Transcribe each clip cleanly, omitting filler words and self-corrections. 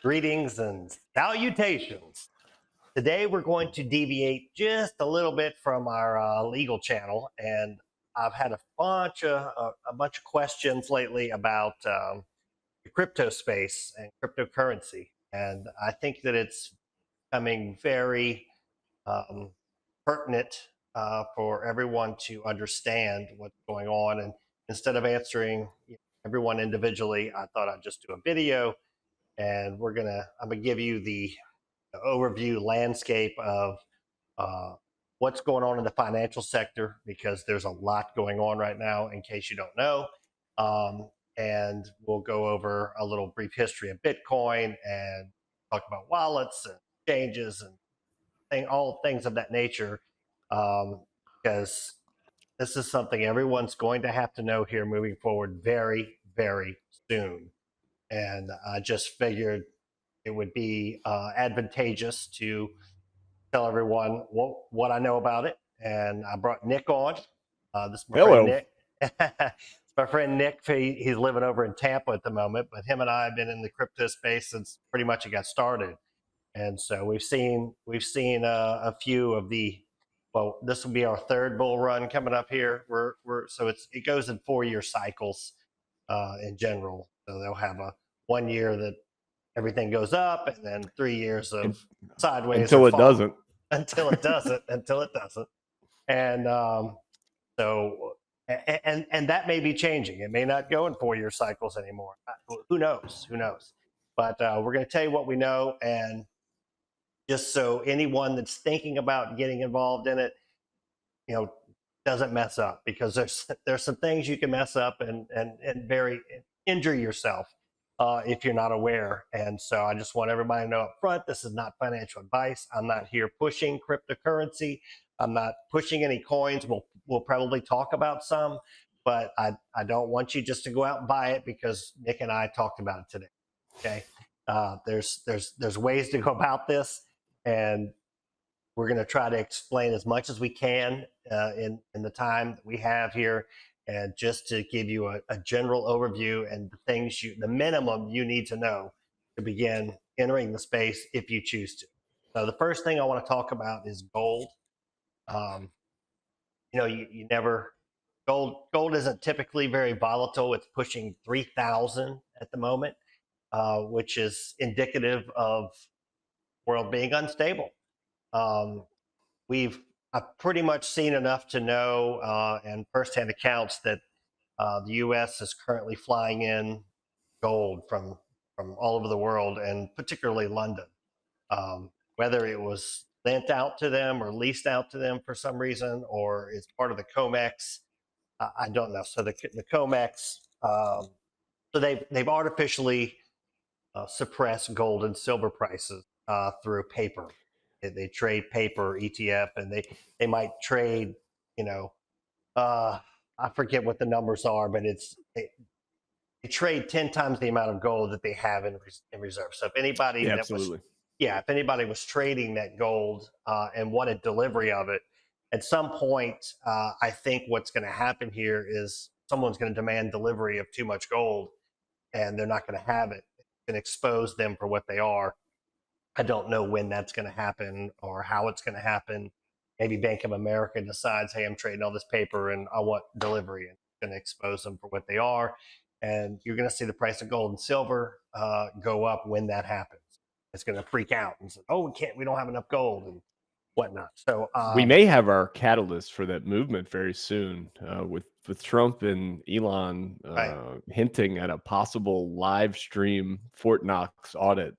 Greetings and salutations. Today we're going to deviate just a little bit from our legal channel, and I've had a bunch of questions lately about the crypto space and cryptocurrency, and I think that it's becoming very um, pertinent for everyone to understand what's going on. And instead of answering everyone individually, I thought I'd just do a video, and I'm gonna give you the overview landscape of uh, what's going on in the financial sector, because there's a lot going on right now, in case you don't know. And we'll go over a little brief history of Bitcoin and talk about wallets and changes and all things of that nature, because this is something everyone's going to have to know here moving forward very, very soon. And I just figured it would be advantageous to tell everyone what I know about it. And I brought Nick on. This is my friend Nick. It's my friend Nick. He's living over in Tampa at the moment, but him and I have been in the crypto space since pretty much it got started. And so we've seen a few of the. Well, this will be our third bull run coming up here. It goes in 4-year cycles in general. So they'll have a 1 year that everything goes up, and then 3 years of sideways until it doesn't. Until it doesn't. And and that may be changing. It may not go in 4-year cycles anymore. Who knows? But we're going to tell you what we know, and just so anyone that's thinking about getting involved in it, doesn't mess up, because there's some things you can mess up and very injure yourself if you're not aware. And so I just want everybody to know up front, this is not financial advice. I'm not here pushing cryptocurrency. I'm not pushing any coins. We'll probably talk about some, but I don't want you just to go out and buy it because Nick and I talked about it today. Okay. There's ways to go about this, and we're going to try to explain as much as we can in the time that we have here, and just to give you a general overview and the minimum you need to know to begin entering the space if you choose to. So the first thing I want to talk about is gold. Gold isn't typically very volatile. It's pushing 3,000 at the moment, which is indicative of the world being unstable. I've pretty much seen enough to know and firsthand accounts that the U.S. is currently flying in gold from all over the world, and particularly London. Whether it was lent out to them or leased out to them for some reason, or it's part of the COMEX, I don't know. So the COMEX, so they've artificially suppressed gold and silver prices through paper. They trade paper ETF, and they might trade, I forget what the numbers are, but they trade 10 times the amount of gold that they have in reserve. So if anybody if anybody was trading that gold and wanted delivery of it, at some point, I think what's going to happen here is someone's going to demand delivery of too much gold, and they're not going to have it. It's going to expose them for what they are. I don't know when that's going to happen or how it's going to happen. Maybe Bank of America decides, hey, I'm trading all this paper and I want delivery, and it's going to expose them for what they are. And you're going to see the price of gold and silver go up when that happens. It's going to freak out and say, oh, we don't have enough gold and whatnot. So we may have our catalyst for that movement very soon with Trump and Elon hinting at a possible live stream Fort Knox audit.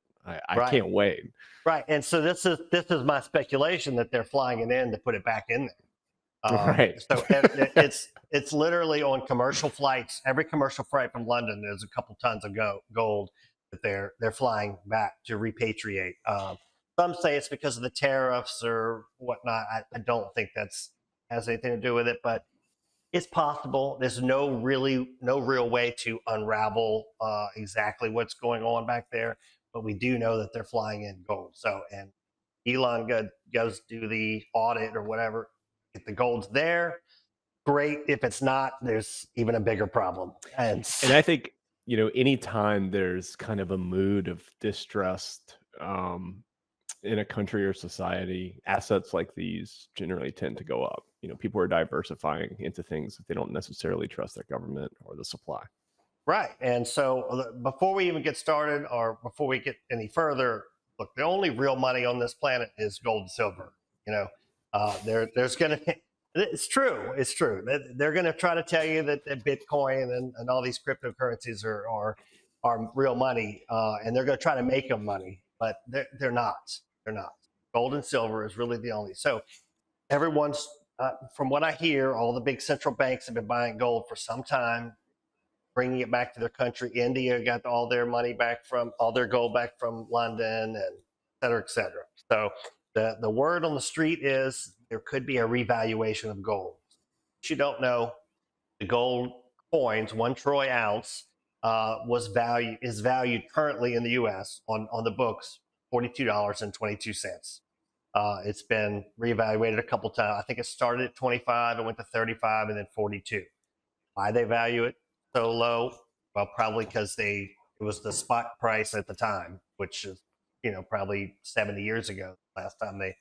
I can't wait. Right. And so this is my speculation that they're flying it in to put it back in there. Right. So it's literally on commercial flights. Every commercial flight from London, there's a couple tons of gold that they're flying back to repatriate. Some say it's because of the tariffs or whatnot. I don't think that's has anything to do with it, but it's possible. There's no real way to unravel exactly what's going on back there, but we do know that they're flying in gold. So, and Elon goes do the audit or whatever. If the gold's there, great. If it's not, there's even a bigger problem. And I think anytime there's kind of a mood of distrust in a country or society, assets like these generally tend to go up. People are diversifying into things that they don't necessarily trust their government or the supply. Right. And so before we even get started or before we get any further, look, the only real money on this planet is gold and silver. You know, there's going to, it's true. It's true. They're going to try to tell you that Bitcoin and all these cryptocurrencies are real money, and they're going to try to make them money, but they're not. They're not. Gold and silver is really the only. So everyone's, from what I hear, all the big central banks have been buying gold for some time, bringing it back to their country. India got all their money back from all their gold back from London, and et cetera, et cetera. So the word on the street is there could be a revaluation of gold. What you don't know, the gold coins, 1 troy ounce, is valued currently in the U.S. on the books $42.22. It's been reevaluated a couple times. I think it started at 25, it went to 35, and then 42. Why they value it so low? Well, probably because it was the spot price at the time, which is probably 70 years ago, last time they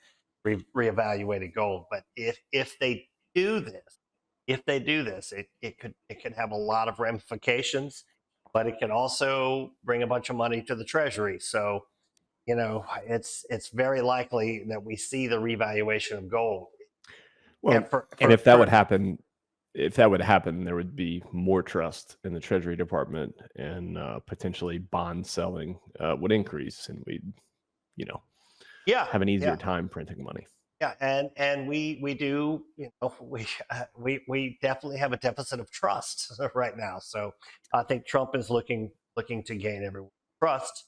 reevaluated gold. But if they do this, it could have a lot of ramifications, but it can also bring a bunch of money to the treasury. So it's very likely that we see the revaluation of gold. And Well, and if that would happen, there would be more trust in the Treasury Department, and potentially bond selling would increase, and we'd, yeah, have an easier yeah. time printing money. Yeah, and we do, we definitely have a deficit of trust right now. So I think Trump is looking to gain everyone's trust,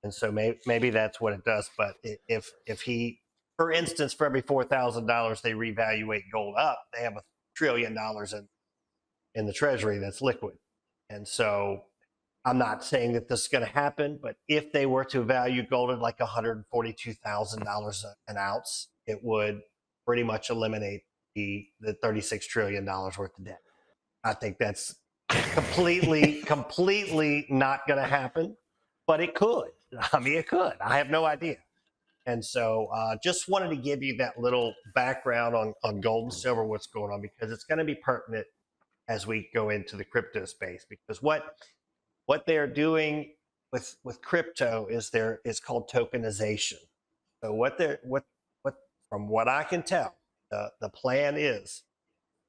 and so maybe that's what it does. But if he, for instance, for every $4,000 they revaluate gold up, they have $1 trillion in the treasury that's liquid. And so I'm not saying that this is going to happen, but if they were to value gold at like $142,000 an ounce, it would pretty much eliminate the $36 trillion worth of debt. I think that's completely not going to happen, but it could. I mean, it could. I have no idea. And so just wanted to give you that little background on gold and silver, what's going on, because it's going to be pertinent as we go into the crypto space. Because what they're doing with crypto is called tokenization. So what from what I can tell, the plan is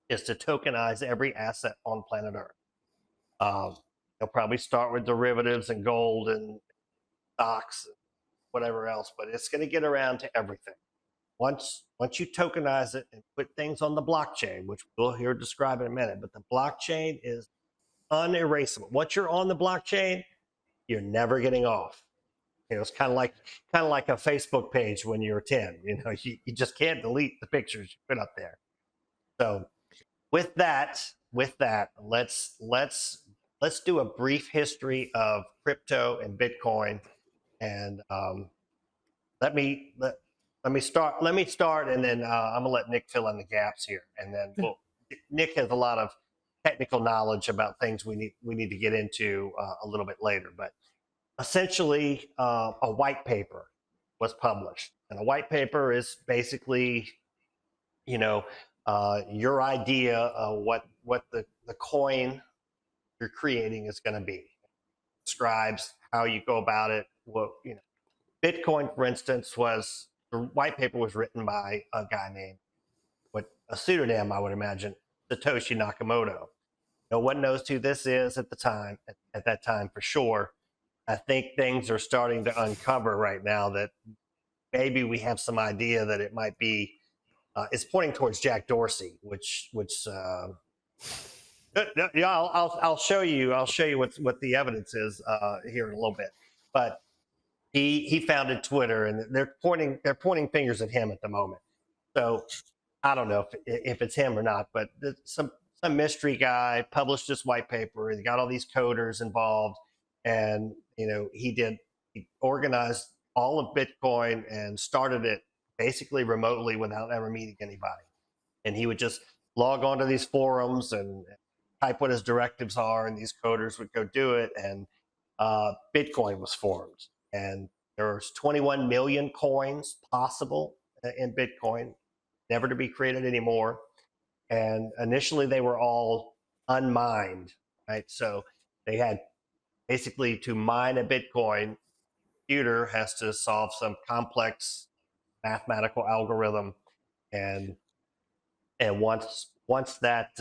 to tokenize every asset on planet Earth. They'll probably start with derivatives and gold and stocks and whatever else, but it's going to get around to everything. Once you tokenize it and put things on the blockchain, which we'll hear described in a minute, but the blockchain is unerasable. Once you're on the blockchain, you're never getting off. It's kind of like a Facebook page when you're 10. You just can't delete the pictures you put up there. So with that, let's do a brief history of crypto and Bitcoin, and let me start, and then I'm gonna let Nick fill in the gaps here, and then Nick has a lot of technical knowledge about things we need to get into a little bit later. But essentially, a white paper was published, and a white paper is basically, your idea of what the coin you're creating is going to be. Describes how you go about it. Bitcoin, for instance, the white paper was written by a guy named, a pseudonym, I would imagine, Satoshi Nakamoto. No one knows who this is at that time for sure. I think things are starting to uncover right now that maybe we have some idea that it might be. It's pointing towards Jack Dorsey, which yeah, I'll show you. I'll show you what the evidence is here in a little bit. But he founded Twitter, and they're pointing fingers at him at the moment. So I don't know if it's him or not, but some mystery guy published this white paper. He got all these coders involved, and he organized all of Bitcoin and started it basically remotely without ever meeting anybody. And he would just log on to these forums and type what his directives are, and these coders would go do it. And Bitcoin was formed, and there's 21 million coins possible in Bitcoin, never to be created anymore. And initially, they were all unmined, right? So they had basically to mine a Bitcoin, computer has to solve some complex mathematical algorithm, and once that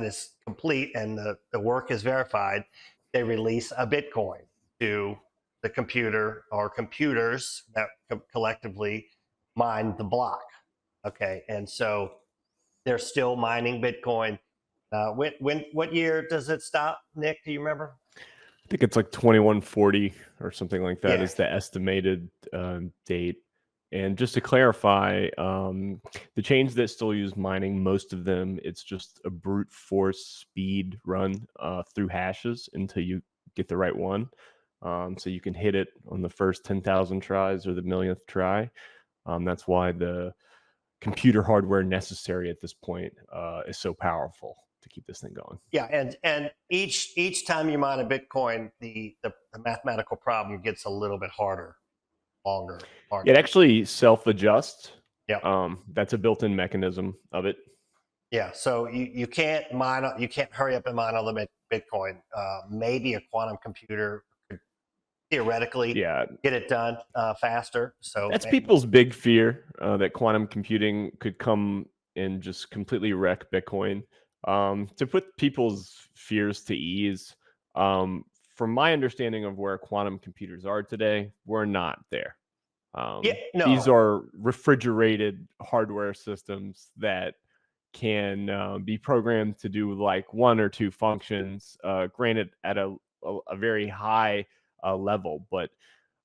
is complete and the work is verified, they release a Bitcoin to the computer or computers that collectively mine the block. Okay, and so they're still mining Bitcoin. What year does it stop, Nick? Do you remember? I think it's like 2140 or something like that Yeah. is the estimated date. And just to clarify, the chains that still use mining, most of them, it's just a brute force speed run through hashes until you get the right one. So you can hit it on the first 10,000 tries or the millionth try. That's why the computer hardware necessary at this point is so powerful to keep this thing going. Yeah, and each time you mine a Bitcoin, the mathematical problem gets a little bit harder, longer, harder. It actually self-adjusts. Yeah. That's a built-in mechanism of it. Yeah, so you can't you can't hurry up and mine all the Bitcoin. Maybe a quantum computer could theoretically Yeah, get it done faster. So that's people's big fear that quantum computing could come and just completely wreck Bitcoin. To put people's fears to ease, from my understanding of where quantum computers are today, we're not there. yeah, These no, are refrigerated hardware systems that can be programmed to do like one or two functions, granted at a very high level, but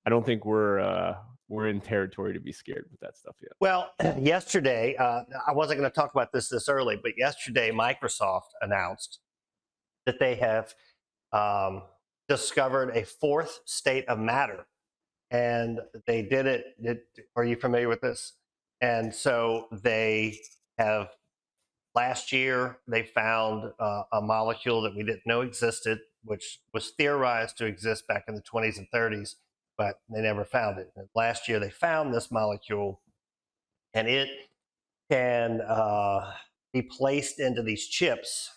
I don't think we're in territory to be scared with that stuff yet. well, yesterday, I wasn't going to talk about this early, but yesterday Microsoft announced that they have um, discovered a fourth state of matter, and they did it. Are you familiar with this? And so they have last year they found a molecule that we didn't know existed, which was theorized to exist back in the 20s and 30s, but they never found it. And last year they found this molecule, and it can be placed into these chips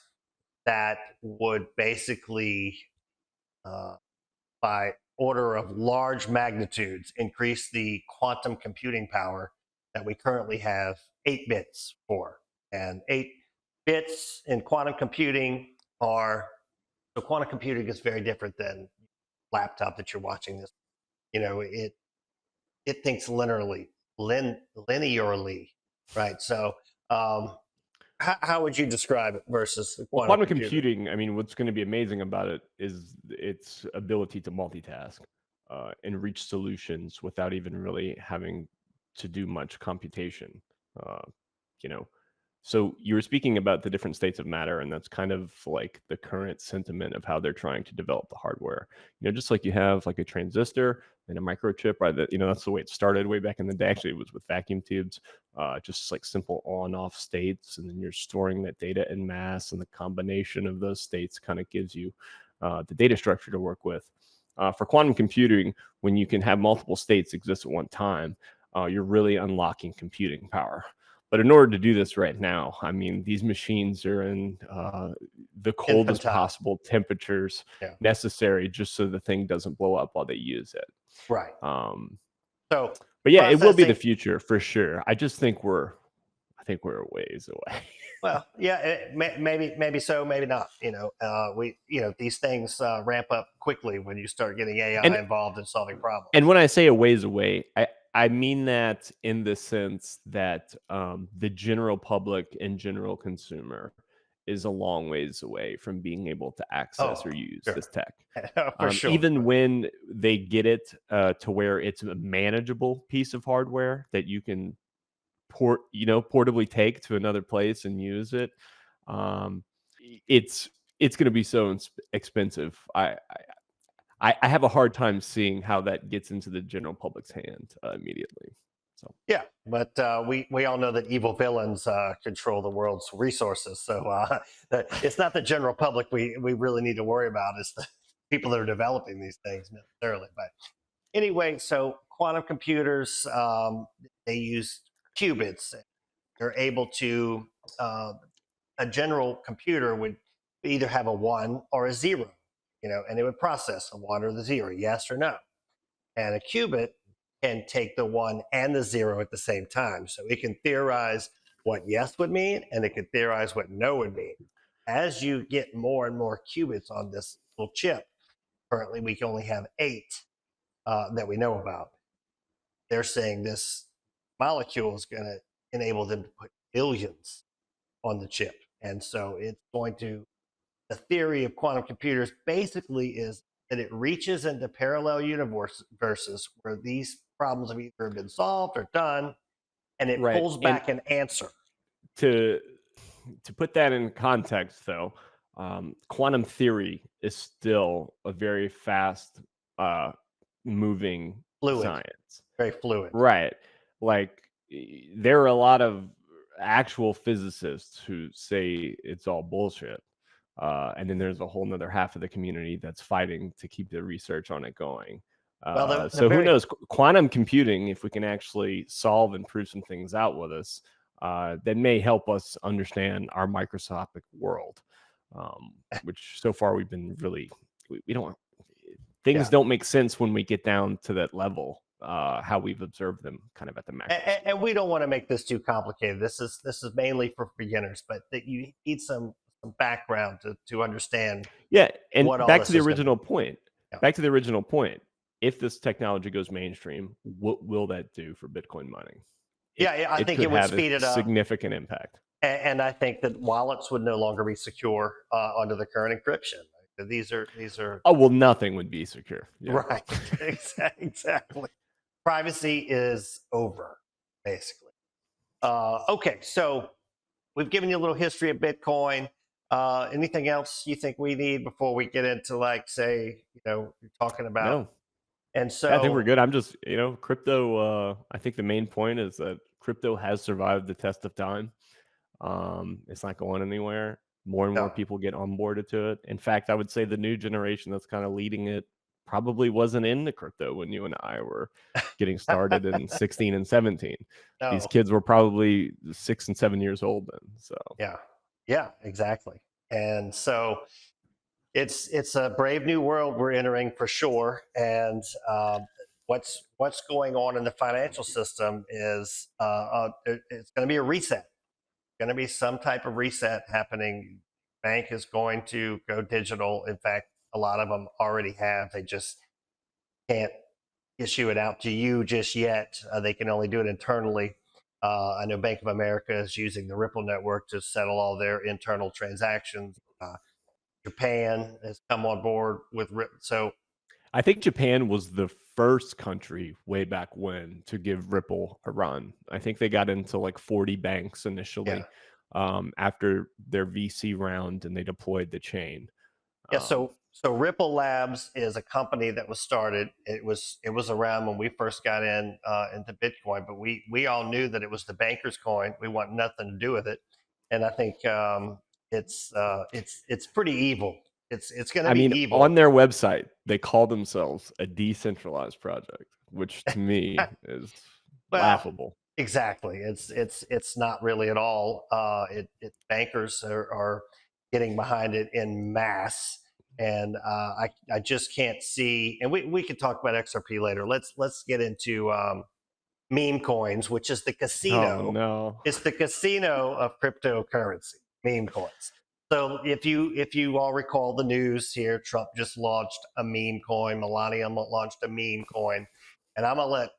that would basically, by order of large magnitudes, increase the quantum computing power that we currently have 8 bits for. And 8 bits in quantum computing are, so quantum computing is very different than laptop that you're watching this. It thinks linearly, right? So how would you describe it versus the Well, quantum quantum computer? computing, I mean, what's going to be amazing about it is its ability to multitask and reach solutions without even really having to do much computation. Uh, you know, so you were speaking about the different states of matter, and that's kind of like the current sentiment of how they're trying to develop the hardware. Just like you have like a transistor and a microchip, right? That's the way it started way back in the day. Actually, it was with vacuum tubes, just like simple on-off states, and then you're storing that data in mass, and the combination of those states kind of gives you the data structure to work with. For quantum computing, when you can have multiple states exist at one time, you're really unlocking computing power. But in order to do this right now, I mean, these machines are in the coldest Infantile. possible temperatures Yeah. necessary just so the thing doesn't blow up while they use it. Right. Um, So but yeah, it will be the processing. future for sure. I just think we're a ways away. Well, yeah, maybe so, maybe not. These things ramp up quickly when you start getting and AI involved in solving problems. And when I say a ways away, I mean that in the sense that the general public and general consumer is a long ways away from being able to access Oh, or use this sure. tech. For sure. Even when they get it to where it's a manageable piece of hardware that you can portably take to another place and use it, um, it's going to be so expensive. I have a hard time seeing how that gets into the general public's hand immediately. Yeah, but we all know that evil villains control the world's resources. So it's not the general public we really need to worry about. It's the people that are developing these things necessarily. But anyway, so quantum computers, they use qubits. They're able to uh, a general computer would either have a one or a zero, and it would process a one or the zero, yes or no. And a qubit can take the one and the zero at the same time. So it can theorize what yes would mean, and it can theorize what no would mean. As you get more and more qubits on this little chip, currently we can only have 8 that we know about. They're saying this molecule is going to enable them to put billions on the chip. And so it's going to, the theory of quantum computers basically is that it reaches into parallel universes where these problems have either been solved or done, and it Right. pulls And back an answer. to put that in context, though, quantum theory is still a very fast uh, moving Fluid, science. very fluid. Right. Like there are a lot of actual physicists who say it's all bullshit. And then there's a whole nother half of the community that's fighting to keep the research on it going. Well, the So who very knows? Quantum computing, if we can actually solve and prove some things out with us, that may help us understand our microscopic world, which so far we've been really, we don't, things yeah. don't make sense when we get down to that level, how we've observed them kind of at the macro And, scale. and we don't want to make this too complicated. This is mainly for beginners, but that you need some background to understand Yeah, and what all back to this the is going to be. original point. Yeah. Back to the original point. If this technology goes mainstream, what will that do for Bitcoin mining? It Yeah, I it think could it would have a speed it up. significant impact. And I think that wallets would no longer be secure under the current encryption. These are Oh, well, nothing would be secure. Yeah. right. Exactly. Privacy is over, basically. Okay, so we've given you a little history of Bitcoin. Anything else you think we need before we get into, like, say, you're talking about? No. And Yeah, I think we're so, good. I'm just, crypto, I think the main point is that crypto has survived the test of time. It's not going anywhere. More and more no. people get onboarded to it. In fact, I would say the new generation that's kind of leading it probably wasn't into crypto when you and I were getting started in 16 and 17. These No. kids were probably 6 and 7 years old then. So, Yeah. Yeah, exactly. And so it's a brave new world we're entering for sure. And what's going on in the financial system is it's going to be a reset. Going to be some type of reset happening. Bank is going to go digital. In fact, a lot of them already have. They just can't issue it out to you just yet. They can only do it internally. I know Bank of America is using the Ripple network to settle all their internal transactions. Japan has come on board with Ripple. So I think Japan was the first country way back when to give Ripple a run. I think they got into like 40 banks yeah, initially, after their VC round and they deployed the chain. yeah. Um, So Ripple Labs is a company that was started. It was around when we first got into Bitcoin, but we all knew that it was the banker's coin. We want nothing to do with it, and I think it's pretty evil. It's going to I be mean, on evil. their website, they call themselves a decentralized project, which to me is Well, laughable. exactly. It's not really at all. Bankers are getting behind it in mass, and I just can't see. And we could talk about XRP later. Let's get into meme coins, which is the Oh casino. no. It's the casino of cryptocurrency, meme coins. So if you all recall the news here, Trump just launched a meme coin. Melania launched a meme coin, and I'm gonna let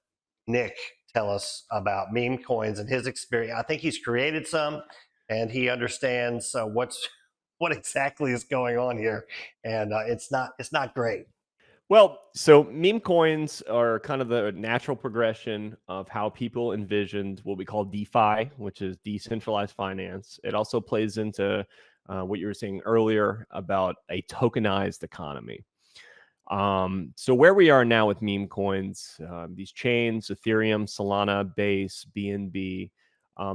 Nick tell us about meme coins and his experience. I think he's created some, and he understands what exactly is going on here, and it's not great. Well, so meme coins are kind of the natural progression of how people envisioned what we call DeFi, which is decentralized finance. It also plays into what you were saying earlier about a tokenized economy. So where we are now with meme coins, these chains, Ethereum, Solana, Base, BNB,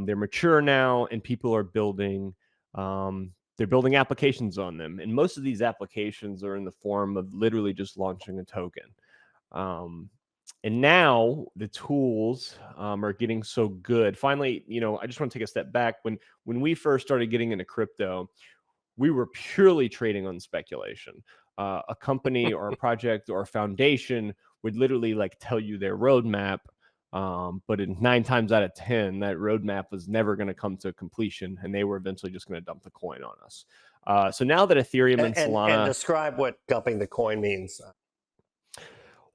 they're mature now, and people are building. They're building applications on them, and most of these applications are in the form of literally just launching a token. And now the tools are getting so good. Finally, I just want to take a step back. When we first started getting into crypto, we were purely trading on speculation. A company or a project or a foundation would literally like tell you their roadmap, but in 9 times out of 10, that roadmap was never going to come to completion, and they were eventually just going to dump the coin on us. So now that Ethereum and And Solana, describe what dumping the coin means.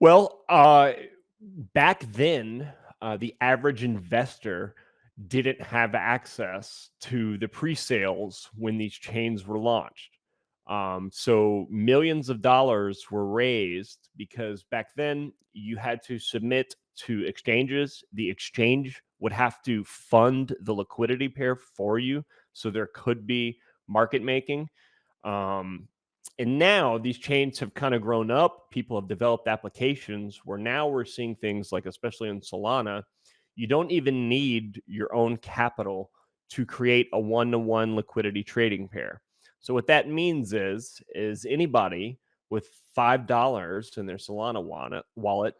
well, back then, the average investor didn't have access to the pre-sales when these chains were launched. So millions of dollars were raised because back then you had to submit to exchanges. The exchange would have to fund the liquidity pair for you, so there could be market making. Um, and now these chains have kind of grown up. People have developed applications where now we're seeing things like, especially in Solana, you don't even need your own capital to create a one-to-one liquidity trading pair. So what that means is anybody with $5 in their Solana wallet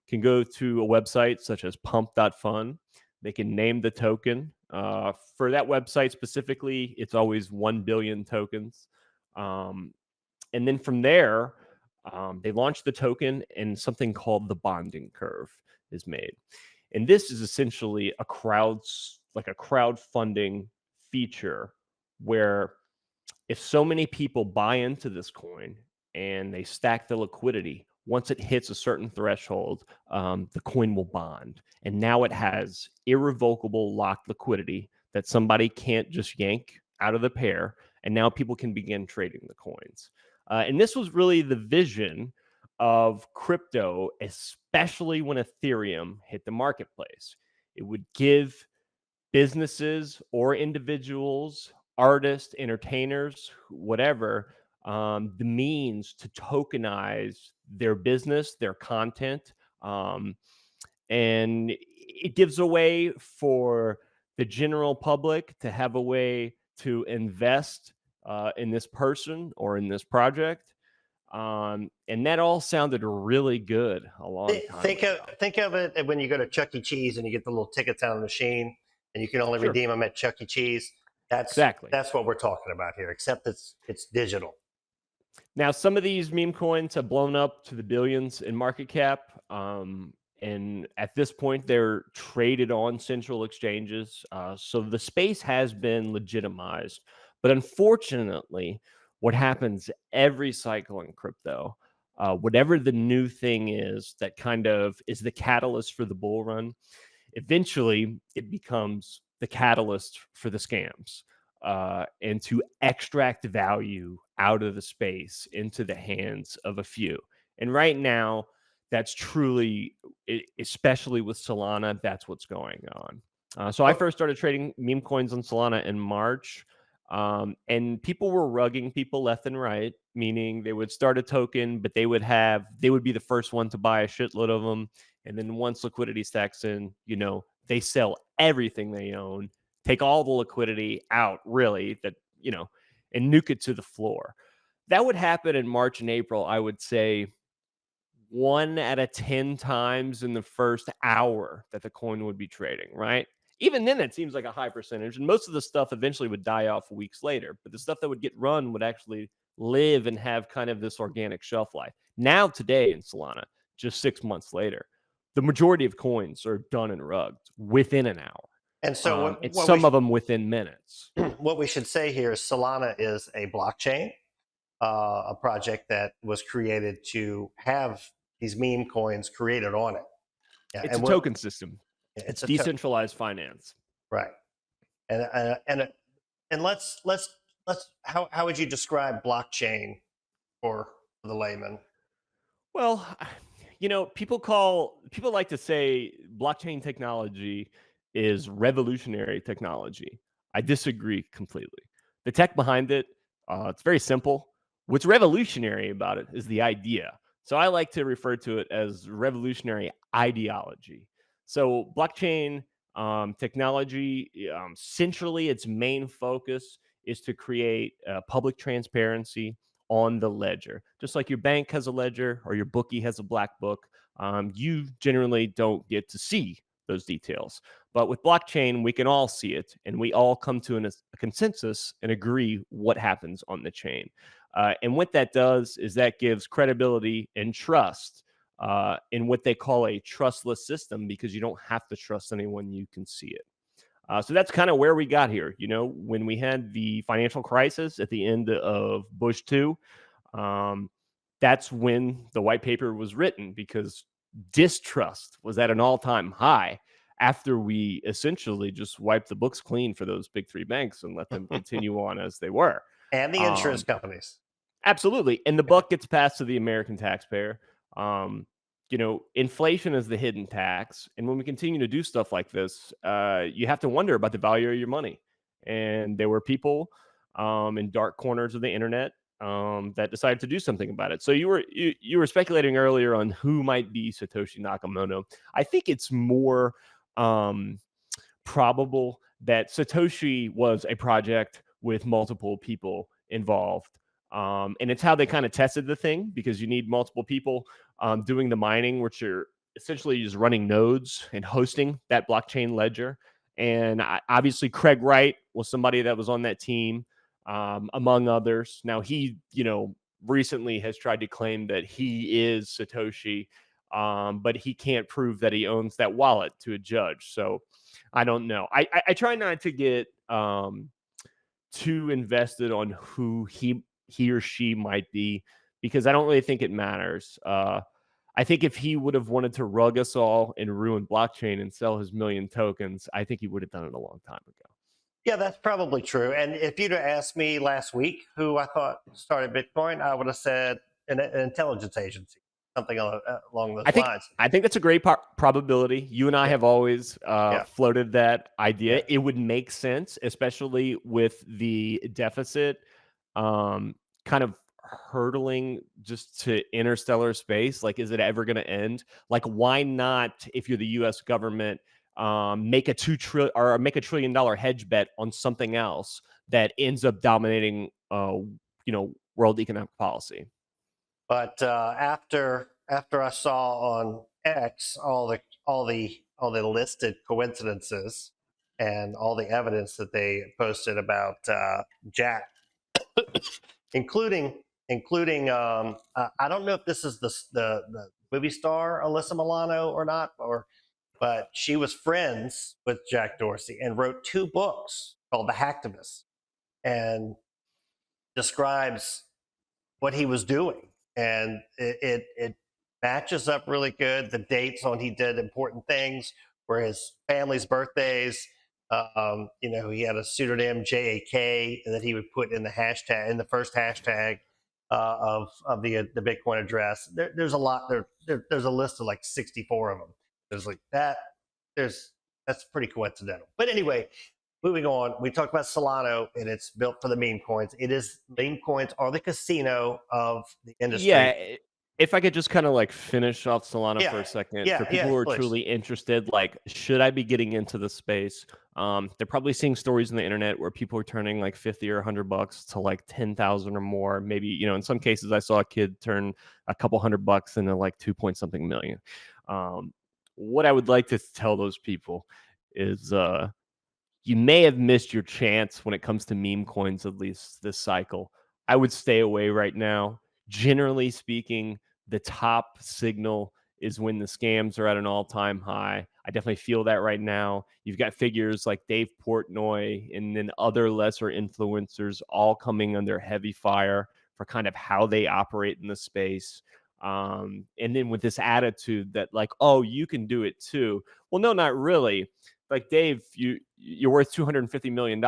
can go to a website such as pump.fun. They can name the token. For that website specifically, it's always 1 billion tokens. And then from there, they launch the token, and something called the bonding curve is made. And this is essentially a crowdfunding feature where if so many people buy into this coin and they stack the liquidity, once it hits a certain threshold, the coin will bond. And now it has irrevocable locked liquidity that somebody can't just yank out of the pair. And now people can begin trading the coins. And this was really the vision of crypto, especially when Ethereum hit the marketplace. It would give businesses or individuals, artists, entertainers, whatever, the means to tokenize their business, their content. And it gives a way for the general public to have a way to invest in this person or in this project. And that all sounded really good a long time ago. Think of it when you go to Chuck E. Cheese and you get the little tickets on the machine, and you can only Sure. redeem them at Chuck E. Cheese. Exactly. That's what we're talking about here, except it's digital. Now, some of these meme coins have blown up to the billions in market cap. And at this point, they're traded on central exchanges. So the space has been legitimized. But unfortunately, what happens every cycle in crypto, whatever the new thing is that kind of is the catalyst for the bull run, eventually it becomes the catalyst for the scams, and to extract value out of the space into the hands of a few. And right now, that's truly, especially with Solana, that's what's going on. So I first started trading meme coins on Solana in March. And people were rugging people left and right, meaning they would start a token, but they would be the first one to buy a shitload of them. And then once liquidity stacks in, they sell everything they own, take all the liquidity out, really, and nuke it to the floor. That would happen in March and April, I would say 1 out of 10 times in the first hour that the coin would be trading, right? Even then, it seems like a high percentage. And most of the stuff eventually would die off weeks later. But the stuff that would get run would actually live and have kind of this organic shelf life. Now, today in Solana, just 6 months later, the majority of coins are done and rugged within an hour. And so, it's some of them within minutes. What we should say here is Solana is a blockchain, a project that was created to have these meme coins created on it. Yeah, it's a token system. It's decentralized finance, right? And let's how would you describe blockchain for the layman? Well, people like to say blockchain technology is revolutionary technology. I disagree completely. The tech behind it, it's very simple. What's revolutionary about it is the idea. So I like to refer to it as revolutionary ideology. So blockchain technology, centrally, its main focus is to create public transparency on the ledger. Just like your bank has a ledger or your bookie has a black book, you generally don't get to see those details. But with blockchain, we can all see it, and we all come to a consensus and agree what happens on the chain. And what that does is that gives credibility and trust in what they call a trustless system, because you don't have to trust anyone, you can see it. So that's kind of where we got here. You know, when we had the financial crisis at the end of Bush 2, um, that's when the white paper was written, because distrust was at an all-time high after we essentially just wiped the books clean for those big three banks and let them continue on as they were. And the insurance Um, companies. Absolutely. And the buck gets passed to the American taxpayer. Um, you know, inflation is the hidden tax. And when we continue to do stuff like this, you have to wonder about the value of your money. And there were people in dark corners of the internet that decided to do something about it. So you were speculating earlier on who might be Satoshi Nakamoto. I think it's more um, probable that Satoshi was a project with multiple people involved. And it's how they kind of tested the thing, because you need multiple people doing the mining, which are essentially just running nodes and hosting that blockchain ledger. And obviously, Craig Wright was somebody that was on that team, among others. Now, he, recently has tried to claim that he is Satoshi, but he can't prove that he owns that wallet to a judge. So I don't know. I try not to get too invested on who he or she might be, because I don't really think it matters. I think if he would have wanted to rug us all and ruin blockchain and sell his million tokens, I think he would have done it a long time ago. Yeah, that's probably true. And if you'd have asked me last week who I thought started Bitcoin, I would have said an intelligence agency, something along those lines. I think that's a great probability. You and I Yeah, have always yeah, floated that idea. yeah. It would make sense, especially with the deficit kind of hurtling just to interstellar space. Like, is it ever going to end? Like, why not, if you're the U.S. government, make a $2 trillion hedge bet on something else that ends up dominating, world economic policy? But after I saw on X all the listed coincidences and all the evidence that they posted about Jack, including I don't know if this is the movie star Alyssa Milano or not, but she was friends with Jack Dorsey and wrote 2 books called The Hacktivist, and describes what he was doing, and it matches up really good. The dates on he did important things were his family's birthdays. He had a pseudonym JAK that he would put in the hashtag, in the first hashtag of the Bitcoin address. There's a lot there's a list of like 64 of them. There's like that. That's pretty coincidental. But anyway, moving on, we talked about Solano, and it's built for the meme coins. Meme coins are the casino of the industry. Yeah, if I could just kind of like finish off Solana for Yeah, a second, for yeah, people yeah, who are please. truly interested, like, should I be getting into the space? They're probably seeing stories on the internet where people are turning like 50 or $100 to like 10,000 or more. Maybe, in some cases, I saw a kid turn a couple $100 into like 2 point something million. What I would like to tell those people is, you may have missed your chance when it comes to meme coins, at least this cycle. I would stay away right now. Generally speaking, the top signal is when the scams are at an all-time high. I definitely feel that right now. You've got figures like Dave Portnoy and then other lesser influencers all coming under heavy fire for kind of how they operate in the space. And then with this attitude that, like, oh, you can do it too. Well, no, not really. Like, Dave, you're worth $250 million.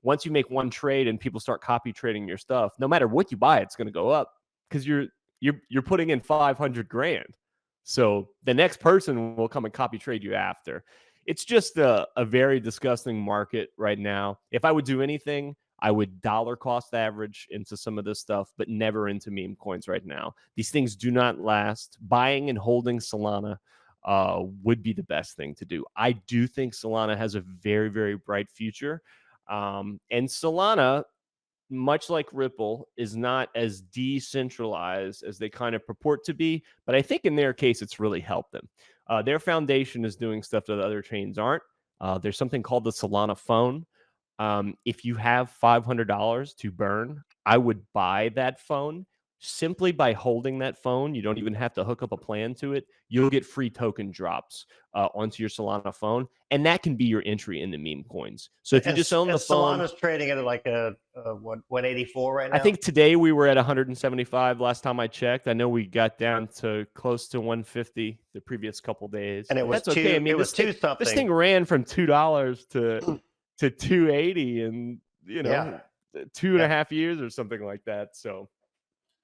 Once you make one trade and people start copy trading your stuff, no matter what you buy, it's going to go up, because you're putting in 500 grand. So the next person will come and copy trade you after. It's just a very disgusting market right now. If I would do anything, I would dollar cost average into some of this stuff, but never into meme coins right now. These things do not last. Buying and holding Solana would be the best thing to do. I do think Solana has a very, very bright future. And Solana, much like Ripple, is not as decentralized as they kind of purport to be. But I think in their case, it's really helped them. Their foundation is doing stuff that other chains aren't. There's something called the Solana phone. If you have $500 to burn, I would buy that phone simply by holding that phone. You don't even have to hook up a plan to it. You'll get free token drops onto your Solana phone, and that can be your entry into meme coins. So if you just own And the phone, Solana's trading at like a 184 right now. I think today we were at 175 last time I checked. I know we got down to close to 150 the previous couple days. And it was that's okay. I mean, this this thing ran from $2 to 280 in yeah, 2.5 years or something like that. So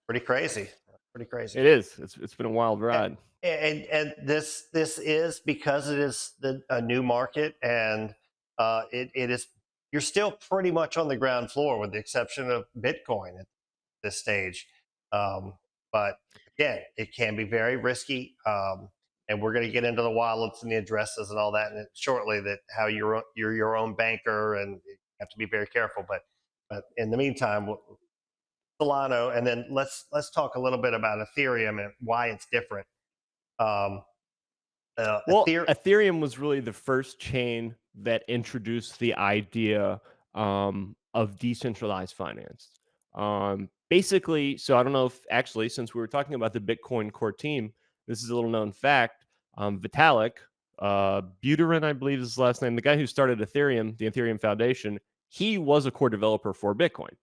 pretty crazy. Pretty crazy. it is. It's been a wild ride. And this is because it is a new market, and it is, you're still pretty much on the ground floor with the exception of Bitcoin at this stage. But again, it can be very risky. And we're going to get into the wallets and the addresses and all that shortly, that how you're your own banker and you have to be very careful. But in the meantime, Solano, and then let's talk a little bit about Ethereum and why it's different. Ethereum was really the first chain that introduced the idea of decentralized finance. Basically, so I don't know if actually, since we were talking about the Bitcoin core team, this is a little known fact. Vitalik Buterin, I believe is his last name, the guy who started Ethereum, the Ethereum Foundation, he was a core developer for Bitcoin.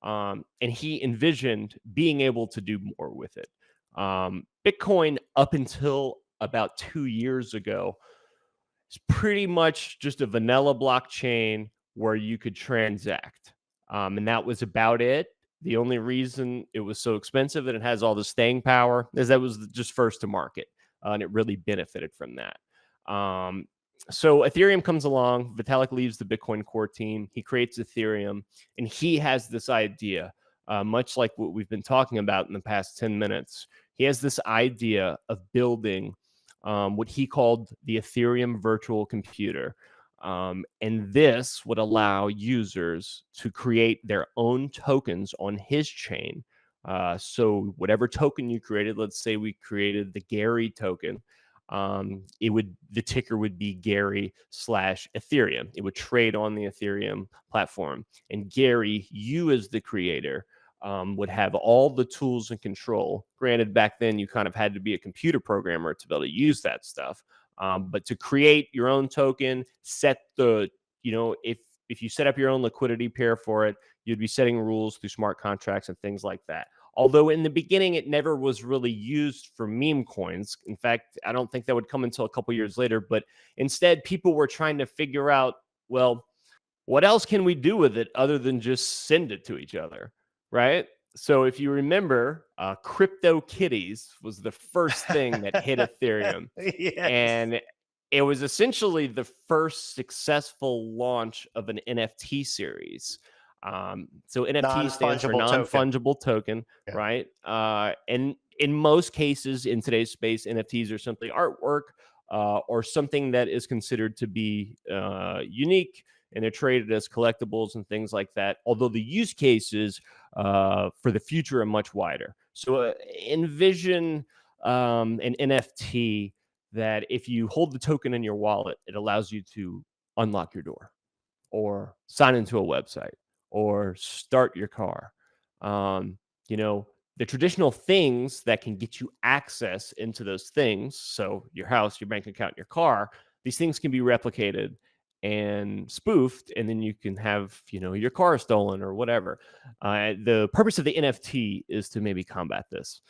And he envisioned being able to do more with it. Bitcoin, up until about 2 years ago, is pretty much just a vanilla blockchain where you could transact. And that was about it. The only reason it was so expensive and it has all the staying power is that was just first to market. And it really benefited from that. So Ethereum comes along. Vitalik leaves the Bitcoin core team. He creates Ethereum, and he has this idea, much like what we've been talking about in the past 10 minutes. He has this idea of building what he called the Ethereum virtual computer. And this would allow users to create their own tokens on his chain. So whatever token you created, let's say we created the Gary token, the ticker would be Gary/Ethereum. It would trade on the Ethereum platform. And Gary, you as the creator, would have all the tools and control. Granted, back then you kind of had to be a computer programmer to be able to use that stuff. But to create your own token, set the, if you set up your own liquidity pair for it, you'd be setting rules through smart contracts and things like that. Although in the beginning, it never was really used for meme coins. In fact, I don't think that would come until a couple years later. But instead, people were trying to figure out, well, what else can we do with it other than just send it to each other, right? So if you remember, Crypto Kitties was the first thing that hit Ethereum. Yes. And it was essentially the first successful launch of an NFT series. So NFT stands for non-fungible token, yeah. Right? And in most cases in today's space, NFTs are simply artwork or something that is considered to be unique, and they're traded as collectibles and things like that. Although the use cases for the future are much wider. So envision an NFT that if you hold the token in your wallet, it allows you to unlock your door or sign into a website or start your car. The traditional things that can get you access into those things, so your house, your bank account, your car, these things can be replicated and spoofed, and then you can have, your car stolen or whatever. The purpose of the NFT is to maybe combat this,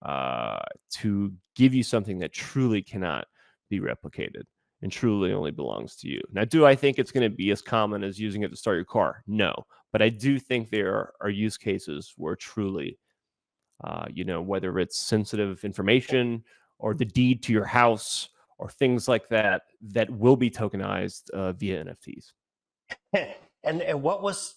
to give you something that truly cannot be replicated and truly only belongs to you. Now, do I think it's going to be as common as using it to start your car? No, but I do think there are use cases where truly, whether it's sensitive information or the deed to your house or things like that, that will be tokenized via NFTs. And what was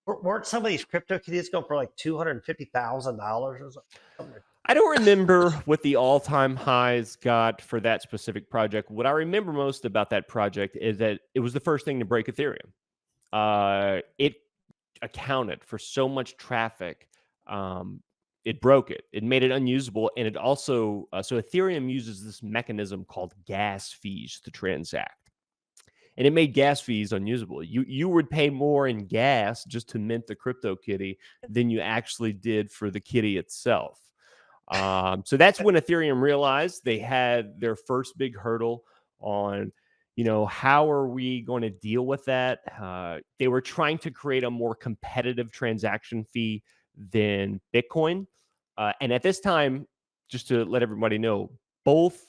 weren't some of these crypto kitties going for like $250,000 or something? I don't remember what the all-time highs got for that specific project. What I remember most about that project is that it was the first thing to break Ethereum. It accounted for so much traffic. It broke it. It made it unusable, and it also so Ethereum uses this mechanism called gas fees to transact, and it made gas fees unusable. You would pay more in gas just to mint the crypto kitty than you actually did for the kitty itself. So that's when Ethereum realized they had their first big hurdle on, how are we going to deal with that? They were trying to create a more competitive transaction fee than Bitcoin. And at this time, just to let everybody know, both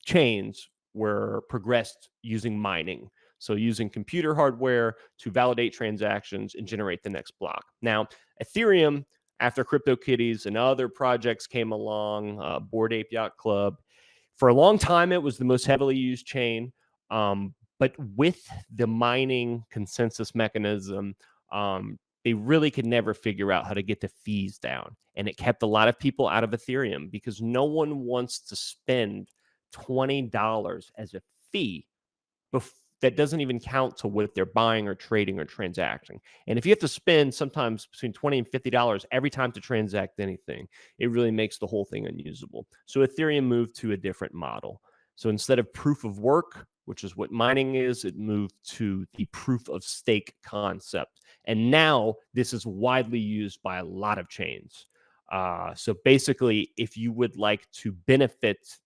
chains were progressed using mining. So using computer hardware to validate transactions and generate the next block. Now, Ethereum, after CryptoKitties and other projects came along, Bored Ape Yacht Club, for a long time it was the most heavily used chain. But with the mining consensus mechanism, they really could never figure out how to get the fees down. And it kept a lot of people out of Ethereum because no one wants to spend $20 as a fee that doesn't even count to what they're buying or trading or transacting. And if you have to spend sometimes between $20 and $50 every time to transact anything, it really makes the whole thing unusable. So Ethereum moved to a different model. So instead of proof of work, which is what mining is, it moved to the proof of stake concept. And now this is widely used by a lot of chains. So basically, if you would like to benefit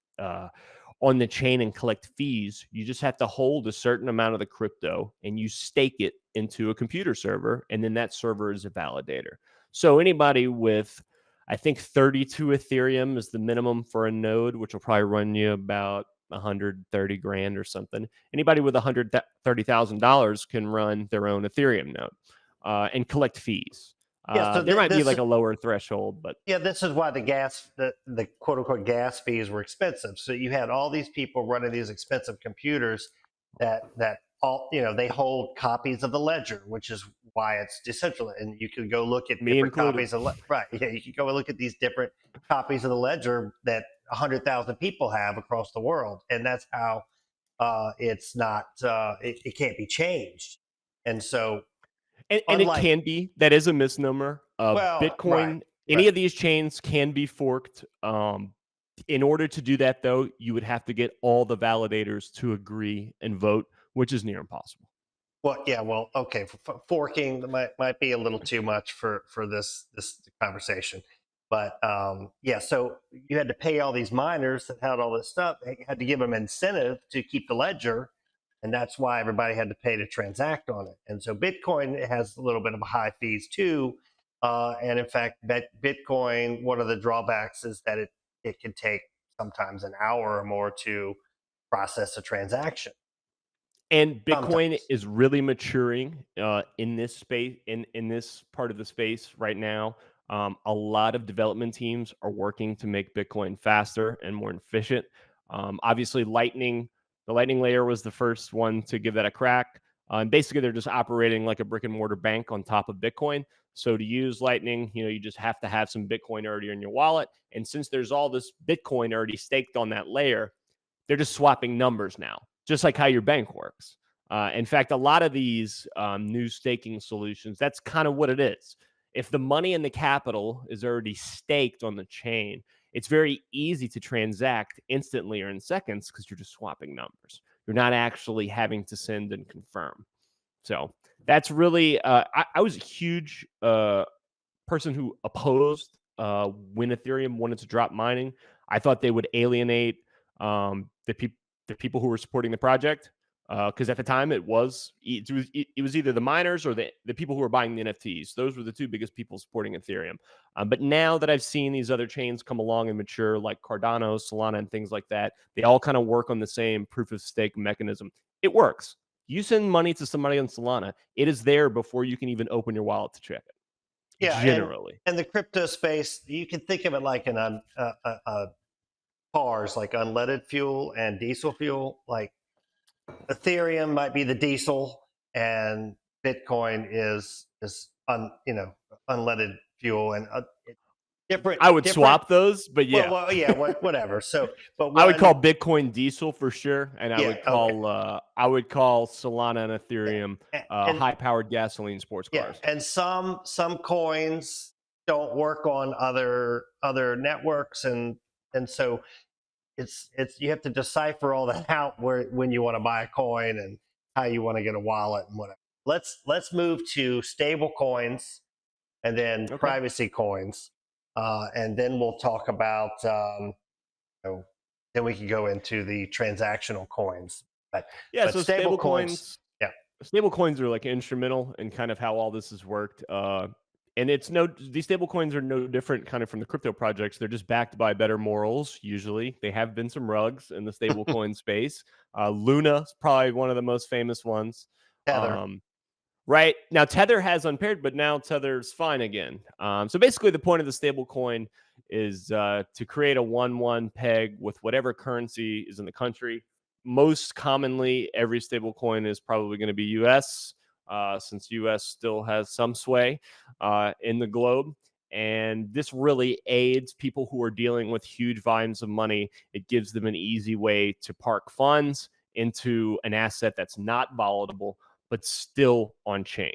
on the chain and collect fees, you just have to hold a certain amount of the crypto and you stake it into a computer server, and then that server is a validator. So anybody with, I think 32 Ethereum is the minimum for a node, which will probably run you about 130 grand or something. Anybody with $130,000 can run their own Ethereum node and collect fees. Yeah, so There might be this like a lower threshold, but yeah, this is why the quote unquote gas fees were expensive. So you had all these people running these expensive computers that all they hold copies of the ledger, which is why it's decentralized. And you can go look at me different included. copies of right. Yeah, you can go look at these different copies of the ledger that 100,000 people have across the world, and that's how it's not it can't be changed. And so And it unlike can be. That is a misnomer. well, right, Bitcoin, any right. of these chains can be forked. In order to do that, though, you would have to get all the validators to agree and vote, which is near impossible. Well, yeah, well, okay, forking might be a little too much for this conversation, but yeah. So you had to pay all these miners that had all this stuff. They had to give them incentive to keep the ledger, and that's why everybody had to pay to transact on it. And so Bitcoin has a little bit of high fees too. And in fact, Bitcoin, one of the drawbacks is that it can take sometimes an hour or more to process a transaction. And Bitcoin Sometimes. is really maturing in this space, in this part of the space right now. A lot of development teams are working to make Bitcoin faster and more efficient. Obviously, the Lightning layer was the first one to give that a crack. And basically, they're just operating like a brick and mortar bank on top of Bitcoin. So to use Lightning, you just have to have some Bitcoin already in your wallet. And since there's all this Bitcoin already staked on that layer, they're just swapping numbers now, just like how your bank works. In fact, a lot of these new staking solutions, that's kind of what it is. If the money and the capital is already staked on the chain, it's very easy to transact instantly or in seconds because you're just swapping numbers. You're not actually having to send and confirm. So that's really, I was a huge person who opposed when Ethereum wanted to drop mining. I thought they would alienate the people who were supporting the project because at the time it was either the miners or the people who were buying the NFTs. Those were the two biggest people supporting Ethereum. But now that I've seen these other chains come along and mature, like Cardano, Solana, and things like that, they all kind of work on the same proof of stake mechanism. It works. You send money to somebody on Solana, it is there before you can even open your wallet to check it. Yeah, Generally. and the crypto space, you can think of it like cars, like unleaded fuel and diesel fuel. Like Ethereum might be the diesel, and Bitcoin is unleaded fuel and different I would different. swap those, but yeah. Well, yeah, whatever. So, but I would call one, Bitcoin diesel for sure, and yeah, okay, I would call Solana and Ethereum and high-powered gasoline sports yeah, cars. and some coins don't work on other networks, and so it's you have to decipher all that out where when you want to buy a coin and how you want to get a wallet and whatever. Let's move to stable coins and then Okay. privacy coins, and then we'll talk about you know, then we can go into the transactional coins. But Yeah, so stable coins, yeah, stable coins are like instrumental in kind of how all this has worked. And it's no these stable coins are no different kind of from the crypto projects. They're just backed by better morals. Usually, they have been some rugs in the stable coin space. Luna is probably one of the most famous ones. Tether, Um, Right. Now Tether has unpaired, but now Tether's fine again. So basically, the point of the stable coin is to create a 1-1 peg with whatever currency is in the country. Most commonly, every stable coin is probably going to be US, since US still has some sway in the globe. And this really aids people who are dealing with huge volumes of money. It gives them an easy way to park funds into an asset that's not volatile but still on chain.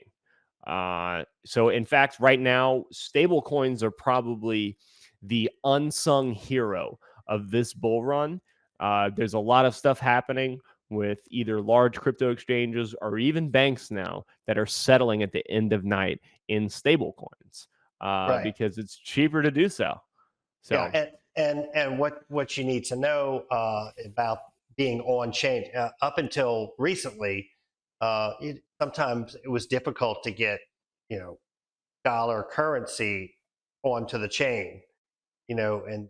So, in fact, right now, stable coins are probably the unsung hero of this bull run. There's a lot of stuff happening with either large crypto exchanges or even banks now that are settling at the end of night in stable coins right? because it's cheaper to do so. Yeah, So, and what you need to know about being on chain up until recently, sometimes it was difficult to get dollar currency onto the chain, and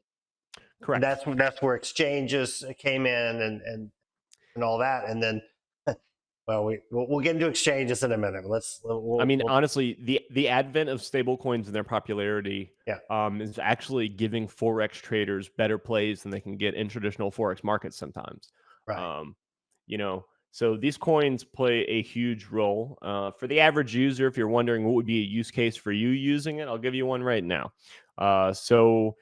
correct. that's where exchanges came in and all that, and then well we'll get into exchanges in a minute. I mean, We'll honestly, the advent of stablecoins and their popularity yeah, is actually giving forex traders better plays than they can get in traditional forex markets sometimes. right, Um, so these coins play a huge role for the average user. If you're wondering what would be a use case for you using it, I'll give you one right now. So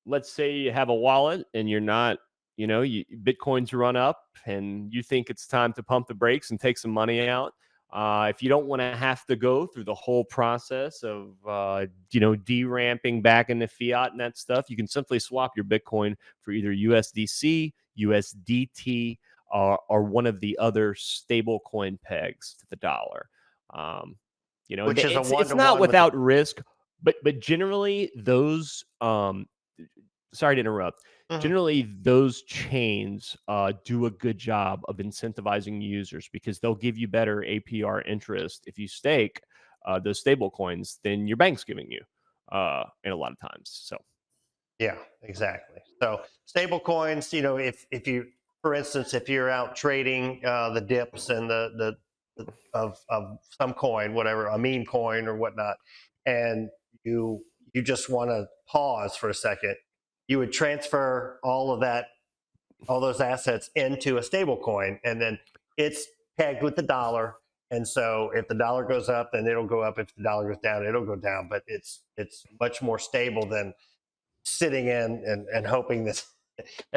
let's say you have a wallet and you're not, Bitcoin's run up and you think it's time to pump the brakes and take some money out. If you don't want to have to go through the whole process of, deramping back into fiat and that stuff, you can simply swap your Bitcoin for either USDC, USDT, or one of the other stable coin pegs to the dollar. Um, which is a one it's to not one with the without risk, but generally those sorry to interrupt. mhm. Generally, those chains do a good job of incentivizing users because they'll give you better APR interest if you stake those stable coins than your bank's giving you in a lot of times. So, Yeah, exactly. So stable coins, if you, for instance, if you're out trading the dips and of some coin, whatever, a meme coin or whatnot, and you just want to pause for a second, you would transfer all those assets into a stable coin, and then it's pegged with the dollar. And so if the dollar goes up, then it'll go up. If the dollar goes down, it'll go down. But it's much more stable than sitting in and hoping that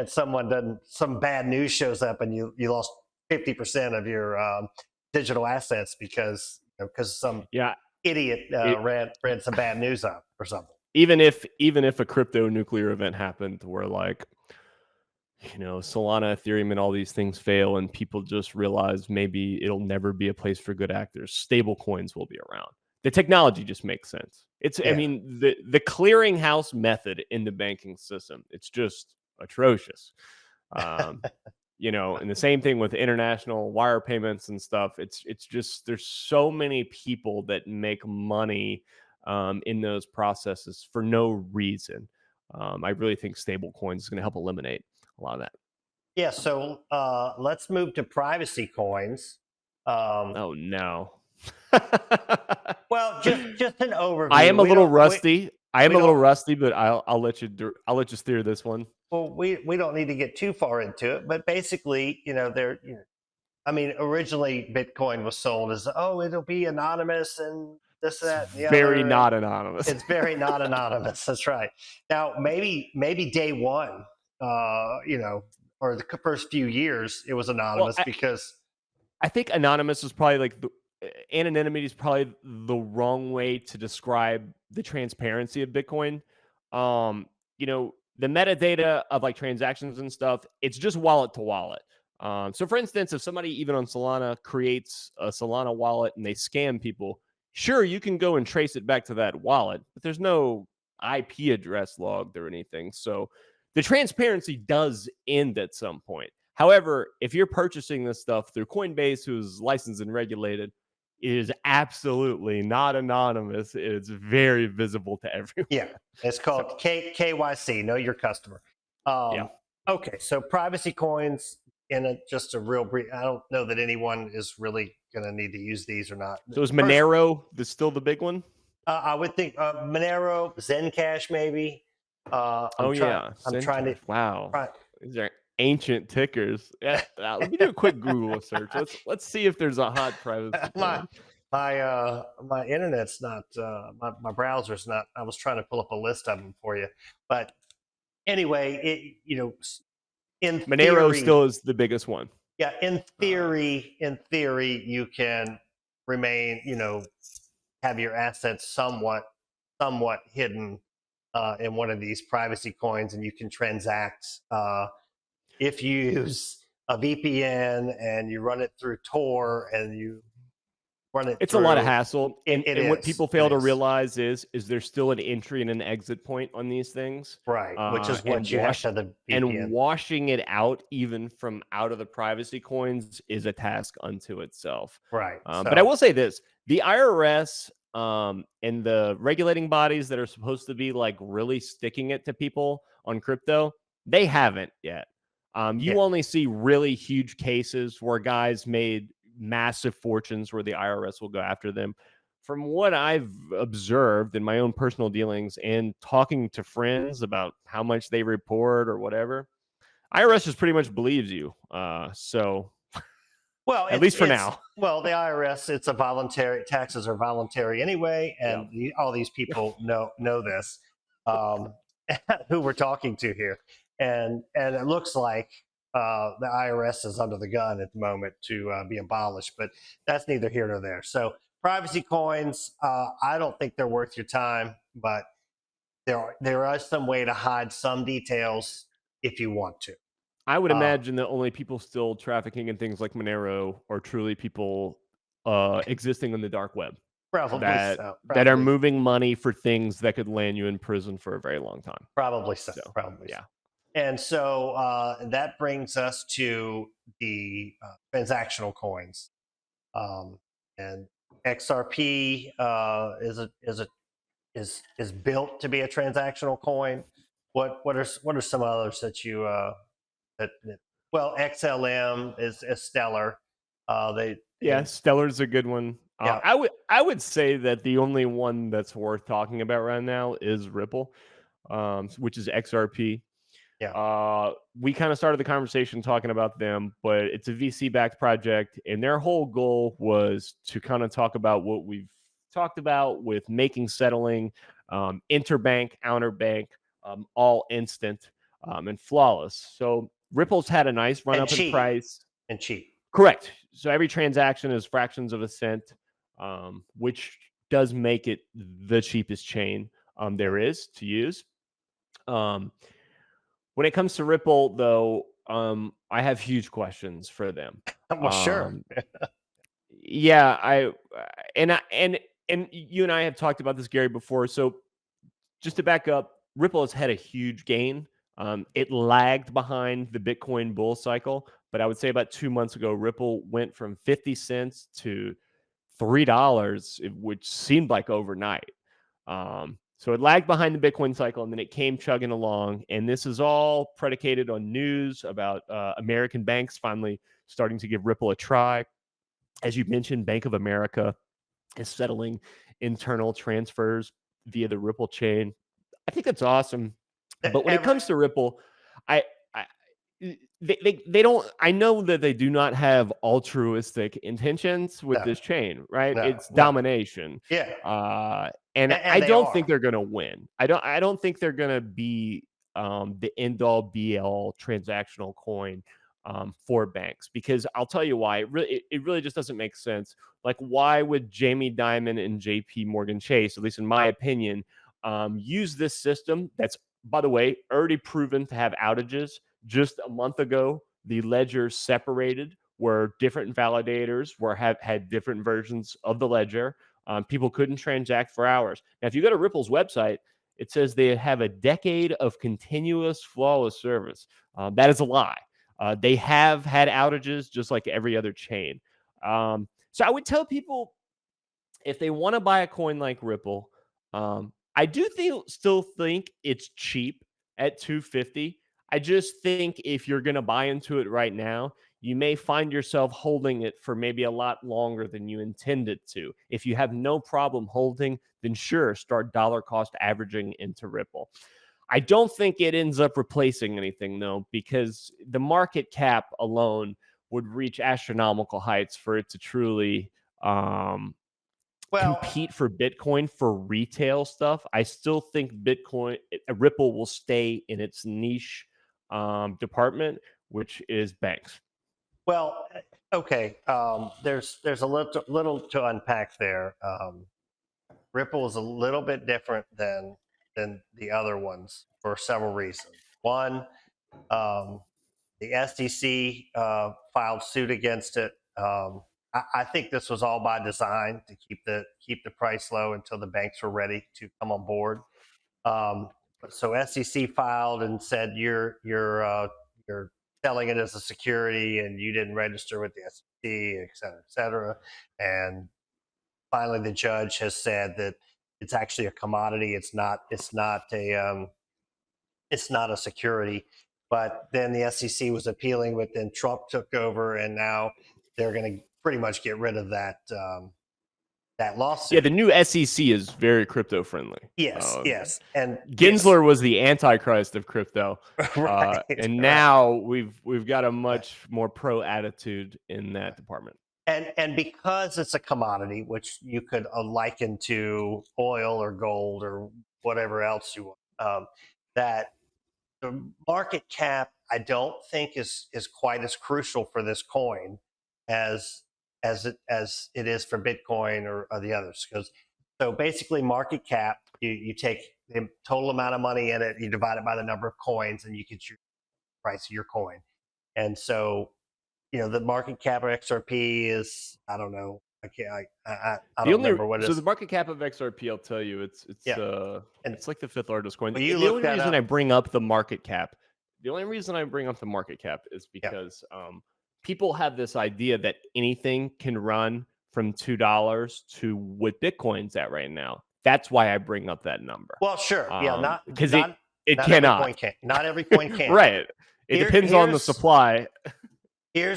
someone doesn't, some bad news shows up and you lost 50% of your digital assets because some yeah, idiot it, read some bad news up or something. even if a crypto nuclear event happened where like Solana, Ethereum, and all these things fail, and people just realize maybe it'll never be a place for good actors. Stable coins will be around. The technology just makes sense. I Yeah. mean, the clearinghouse method in the banking system, it's just atrocious. Um, and the same thing with international wire payments and stuff. It's just there's so many people that make money in those processes for no reason. I really think stable coins is going to help eliminate a lot of that. Yeah. So let's move to privacy coins. Um, Oh no. well, just an I overview. am a little rusty. I am We a little don't rusty, but I'll let you steer this one. well we don't need to get too far into it, but basically, I mean, originally Bitcoin was sold as, oh, it'll be anonymous and this, It's that, and the very other, and not anonymous. it's very not anonymous. That's right. Now, maybe day one, or the first few years, it was Well, anonymous because I think anonymous is probably like anonymity is probably the wrong way to describe the transparency of Bitcoin. Um, the metadata of like transactions and stuff, it's just wallet to wallet. So for instance, if somebody even on Solana creates a Solana wallet and they scam people, sure, you can go and trace it back to that wallet, but there's no IP address logged or anything. So the transparency does end at some point. However, if you're purchasing this stuff through Coinbase, who's licensed and regulated, it is absolutely not anonymous. It's very visible to everyone. yeah, it's So, called KYC, know your customer. yeah. Okay, so privacy coins just a real brief. I don't know that anyone is really going to need to use these or not. So is First, Monero still the big one? I would think Monero, Zencash, maybe. Oh I'm yeah, I'm trying to. Zencash. Wow, Try, these are ancient tickers. Yeah, let me do a quick Google search. Let's see if there's a hot privacy my coin. my internet's not my browser's not. I was trying to pull up a list of them for you, but anyway, in Monero theory, still is the biggest one. yeah, Uh, in theory, you can remain, have your assets somewhat hidden in one of these privacy coins, and you can transact if you use a VPN and you run it through Tor and you run it It's a lot of through. hassle, and It what is. people It fail to is. realize is there's still an entry and an exit point on these things, Right, which is and what you have to the VPN. washing it out even from out of the privacy coins is a task unto itself. Right. But I So will say this: the IRS and the regulating bodies that are supposed to be like really sticking it to people on crypto, they haven't yet. You yeah. only see really huge cases where guys made massive fortunes where the IRS will go after them. From what I've observed in my own personal dealings and talking to friends about how much they report or whatever, IRS just pretty much believes you. So Well, at it's least for it's now. well, the IRS. It's a voluntary. Taxes are voluntary anyway, Yeah. and all these people know this. Um, who we're talking to here, and it looks like the IRS is under the gun at the moment to be abolished, but that's neither here nor there. So privacy coins, I don't think they're worth your time, but there is some way to hide some details if you want to. I would Uh, imagine that only people still trafficking in things like Monero are truly people existing on the dark web Probably that so. are Probably moving money for things that could land you in prison for a very long time. probably so. So, Probably so. yeah. And so that brings us to the transactional coins. And XRP is built to be a transactional coin. What are some others that you that well, XLM is stellar. They Yeah, and Stellar's a good one. yeah, I would say that the only one that's worth talking about right now is Ripple, which is XRP. yeah. We kind of started the conversation talking about them, but it's a VC backed project, and their whole goal was to kind of talk about what we've talked about with making settling interbank, outer bank, all instant and flawless. So Ripple's had a nice run And up in cheap price. and cheap. Correct. So every transaction is fractions of a cent, which does make it the cheapest chain Yeah. there is to use. Um, when it comes to Ripple, though, I have huge questions for them. Well, sure. Um, yeah, and you and I have talked about this, Gary, before. So just to back up, Ripple has had a huge gain. It lagged behind the Bitcoin bull cycle, but I would say about 2 months ago, Ripple went from 50 cents to $3, which seemed like overnight. So it lagged behind the Bitcoin cycle, and then it came chugging along. And this is all predicated on news about American banks finally starting to give Ripple a try. As you mentioned, Bank of America is settling internal transfers via the Ripple chain. I think that's awesome. But when it Every, comes to Ripple, I, I they don't. I know that they do not have altruistic intentions with No, this chain, right? no, It's no. domination. Yeah, And I and they don't think are. they're going to win. I don't think they're going to be the end all be all transactional coin for banks, because I'll tell you why. It really just doesn't make sense. Like, why would Jamie Dimon and JP Morgan Chase, at least in my opinion, use this system that's, by the way, already proven to have outages? Just a month ago, the ledgers separated, where different validators had different versions of the ledger. People couldn't transact for hours. Now, if you go to Ripple's website, it says they have a decade of continuous flawless service. That is a lie. They have had outages just like every other chain. So I would tell people, if they want to buy a coin like Ripple, I do still think it's cheap at 250. I just think if you're going to buy into it right now, you may find yourself holding it for maybe a lot longer than you intended to. If you have no problem holding, then sure, start dollar cost averaging into Ripple. I don't think it ends up replacing anything, though, because the market cap alone would reach astronomical heights for it to truly Well, compete for Bitcoin for retail stuff. I still think Ripple will stay in its niche department, which is banks. well, okay. There's a little to unpack there. Ripple is a little bit different than the other ones for several reasons. One, um, the SEC filed suit against it. I think this was all by design to keep the price low until the banks were ready to come on board. Um, so SEC filed and said you're selling it as a security and you didn't register with the SEC, et cetera, et cetera. And finally, the judge has said that it's actually a commodity. It's not a security. But then the SEC was appealing, but then Trump took over, and now they're going to pretty much get rid of that Yeah, lawsuit. the new SEC is very crypto friendly. Yes, yes, and yes, Gensler was the antichrist of crypto, right, and right. now we've got a Right. much more pro attitude in that department. And because it's a commodity, which you could liken to oil or gold or whatever else you want, that the market cap I don't think is quite as crucial for this coin as it is for Bitcoin or the others. Because so basically, market cap, you take the total amount of money in it, you divide it by the number of coins, and you get your price of your coin. And so, the market cap of XRP is, I don't know, I can't I The don't only remember what it So the is. market cap of XRP, I'll tell you, Yeah, and it's like the fifth largest coin. when you The look only that reason I up, bring up the market cap, is yeah. because people have this idea that anything can run from $2 to what Bitcoin's at right now. That's why I bring up that number. Well, sure, yeah, Because it not every cannot. coin can, not every coin can. Right. It depends on the Here's supply. here,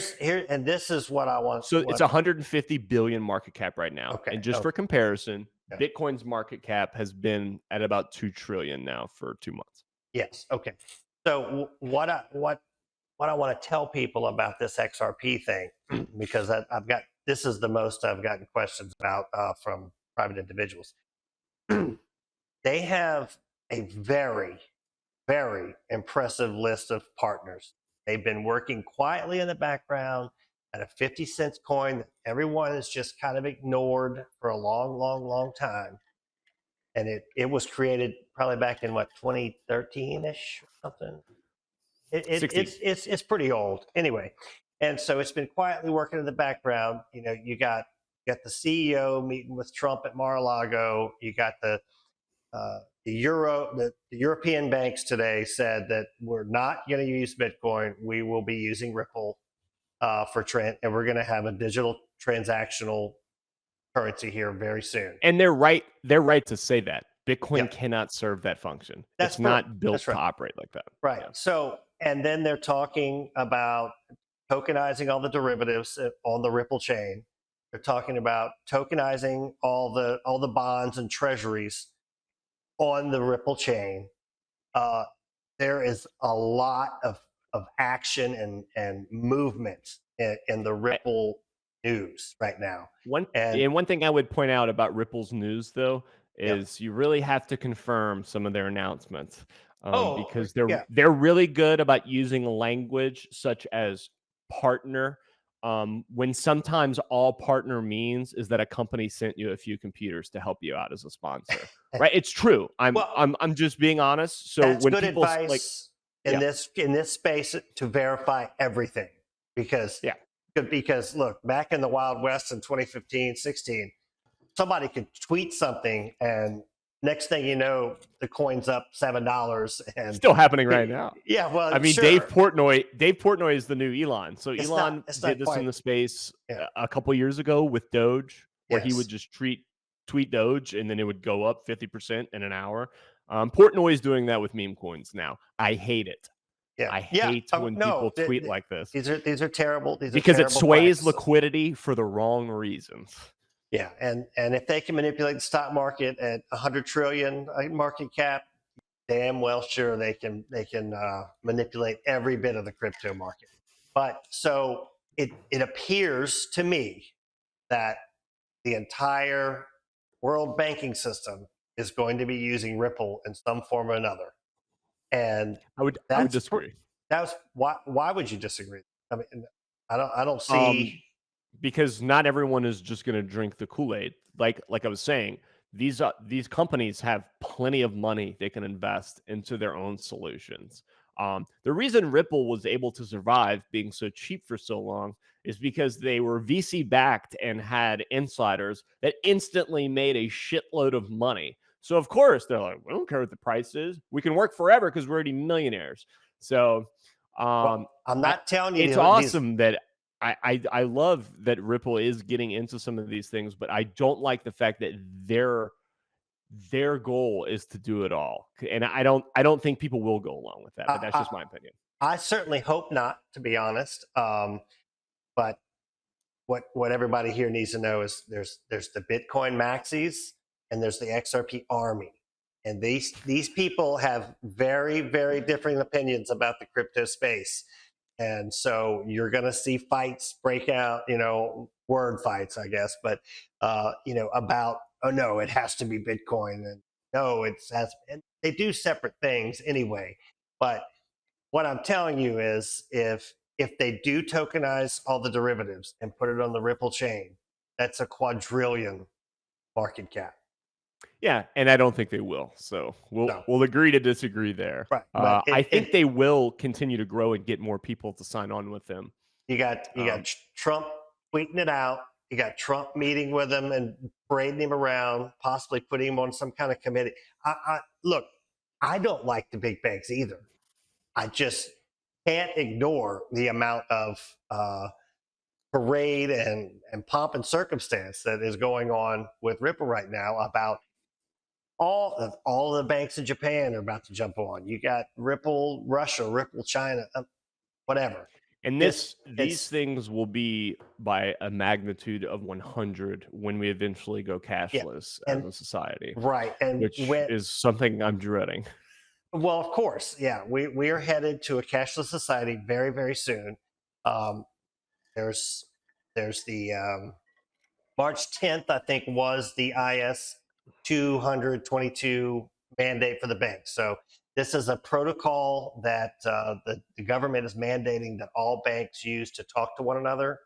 and this is what I want. So it's What 150 billion market cap right now. Okay, And just okay, for comparison, yeah. Bitcoin's market cap has been at about 2 trillion now for 2 months. Yes, okay. So what I want to tell people about this XRP thing, because I've got this is the most I've gotten questions about from private individuals. They have a very, very impressive list of partners. They've been working quietly in the background at a 50 cents coin that everyone has just kind of ignored for a long, long, long time. And it was created probably back in what, 2013 ish or something. 16. It's pretty old anyway, and so it's been quietly working in the background. You got the CEO meeting with Trump at Mar-a-Lago. You got the European banks today said that we're not going to use Bitcoin. We will be using Ripple and we're going to have a digital transactional currency here very soon. And they're right. They're right to say that Yeah, Bitcoin cannot serve that function. that's It's right. not built That's to right. operate like that. Right. Yeah. So, and then they're talking about tokenizing all the derivatives on the Ripple chain. They're talking about tokenizing all the bonds and treasuries on the Ripple chain. Uh, there is a lot of of action and movement in the I, Ripple news right now. one And and one thing I would point out about Ripple's news though yeah, is you really have to confirm some of their announcements, oh because yeah, they're really good about using language such as partner. When sometimes all partner means is that a company sent you a few computers to help you out as a sponsor, right? It's true. well, I'm just being honest. So that's when good people like, advice yeah, in this space to verify everything because yeah, because look, back in the Wild West in 2015, 16, somebody could tweet something and next thing you know, the coin's up $7 and still happening right now. yeah, I well, mean, Dave sure. Portnoy. Dave Portnoy is the new Elon. So Elon It's did not this in quite, the space yeah, a couple years ago with Doge, where he would yes, just tweet Doge, and then it would go up 50% in an hour. Portnoy is doing that with meme coins now. I hate it. yeah, I yeah. hate Oh, when no, people tweet like this these are because it terrible sways practices. liquidity for the wrong reasons. Yeah, and if they can manipulate the stock market at 100 trillion market cap, damn well sure they can manipulate every bit of the crypto market. But so it appears to me that the entire world banking system is going to be using Ripple in some form or another, and I would that's disagree. that's why would you disagree? I mean, I don't see. Um, because not everyone is just going to drink the Kool-Aid. Like I was saying, these companies have plenty of money they can invest into their own solutions. The reason Ripple was able to survive being so cheap for so long is because they were VC backed and had insiders that instantly made a shitload of money. So of course they're like, we don't care what the price is. We can work forever because we're already millionaires. So Well, I'm I not telling it's you these. awesome that I love that Ripple is getting into some of these things, but I don't like the fact that their goal is to do it all, and I don't think people will go along with that. But that's I, just my opinion. I certainly hope not, to be honest. But what everybody here needs to know is there's the Bitcoin maxis and there's the XRP army, and these people have very different opinions about the crypto space, and so you're going to see fights break out, word fights, I guess, but about, oh no, it has to be Bitcoin, and no, it's has, and they do separate things anyway, but what I'm telling you is if they do tokenize all the derivatives and put it on the Ripple chain, that's a quadrillion market cap. Yeah, and I don't think they will. So No, we'll agree to disagree there. right. But I think they will continue to grow and get more people to sign on with them. you got Trump tweeting it out. You got Trump meeting with him and parading him around, possibly putting him on some kind of committee. Look, I don't like the big banks either. I just can't ignore the amount of parade and pomp and circumstance that is going on with Ripple right now about all of the banks in Japan are about to jump on. You got Ripple Russia, Ripple China, whatever. And It's these it's things will be by a magnitude of 100 when we eventually go yeah, cashless as and a society, right and which when is something I'm dreading. well, of course, yeah, we are headed to a cashless society very soon. Um, there's the March 10th, I think, was the IS 222 mandate for the banks. So this is a protocol that the government is mandating that all banks use to talk to one another,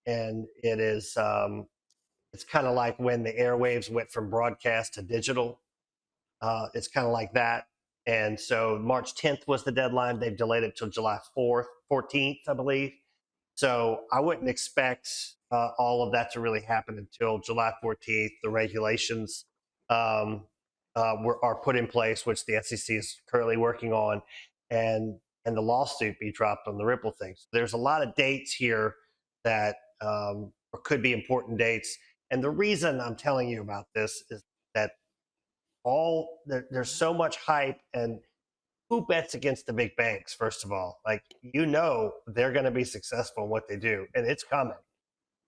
and it's kind of like when the airwaves went from broadcast to digital. It's kind of like that. And so March 10th was the deadline. They've delayed it till July 4th, 14th, I believe. So I wouldn't expect all of that to really happen until July 14th. The regulations are put in place, which the SEC is currently working on, and the lawsuit be dropped on the Ripple thing. So there's a lot of dates here that or could be important dates. And the reason I'm telling you about this is that there's so much hype, and who bets against the big banks? First of all, like, they're going to be successful in what they do, and it's coming.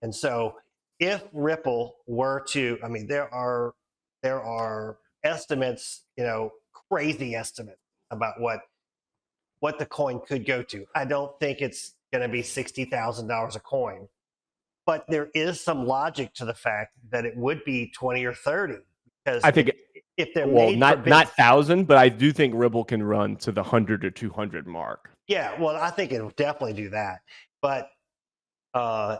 And so if Ripple were to, I mean, there are estimates, crazy estimates about what what the coin could go to. I don't think it's going to be $60,000 a coin, but there is some logic to the fact that it would be 20 or 30 because I think, if they're well, made for not big, 1,000, but I do think Ripple can run to the 100 or 200 mark. yeah, well, I think it'll definitely do that. But uh,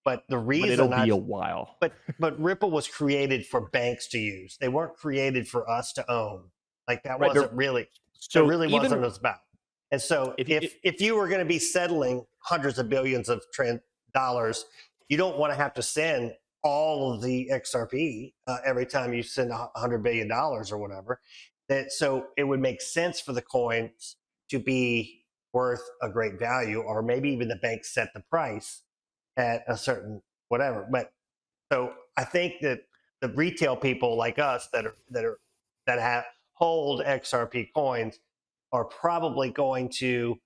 but the But it'll reason be a while. but Ripple was created for banks to use. They weren't created for us to own. Like that Right, wasn't really that So really even wasn't what it's about. And so if you were going to be settling hundreds of billions of dollars, you don't want to have to send all of the XRP every time you send $100 billion or whatever. That so it would make sense for the coins to be worth a great value, or maybe even the bank set the price at a certain whatever. But so I think that the retail people like us that have hold XRP coins are probably going to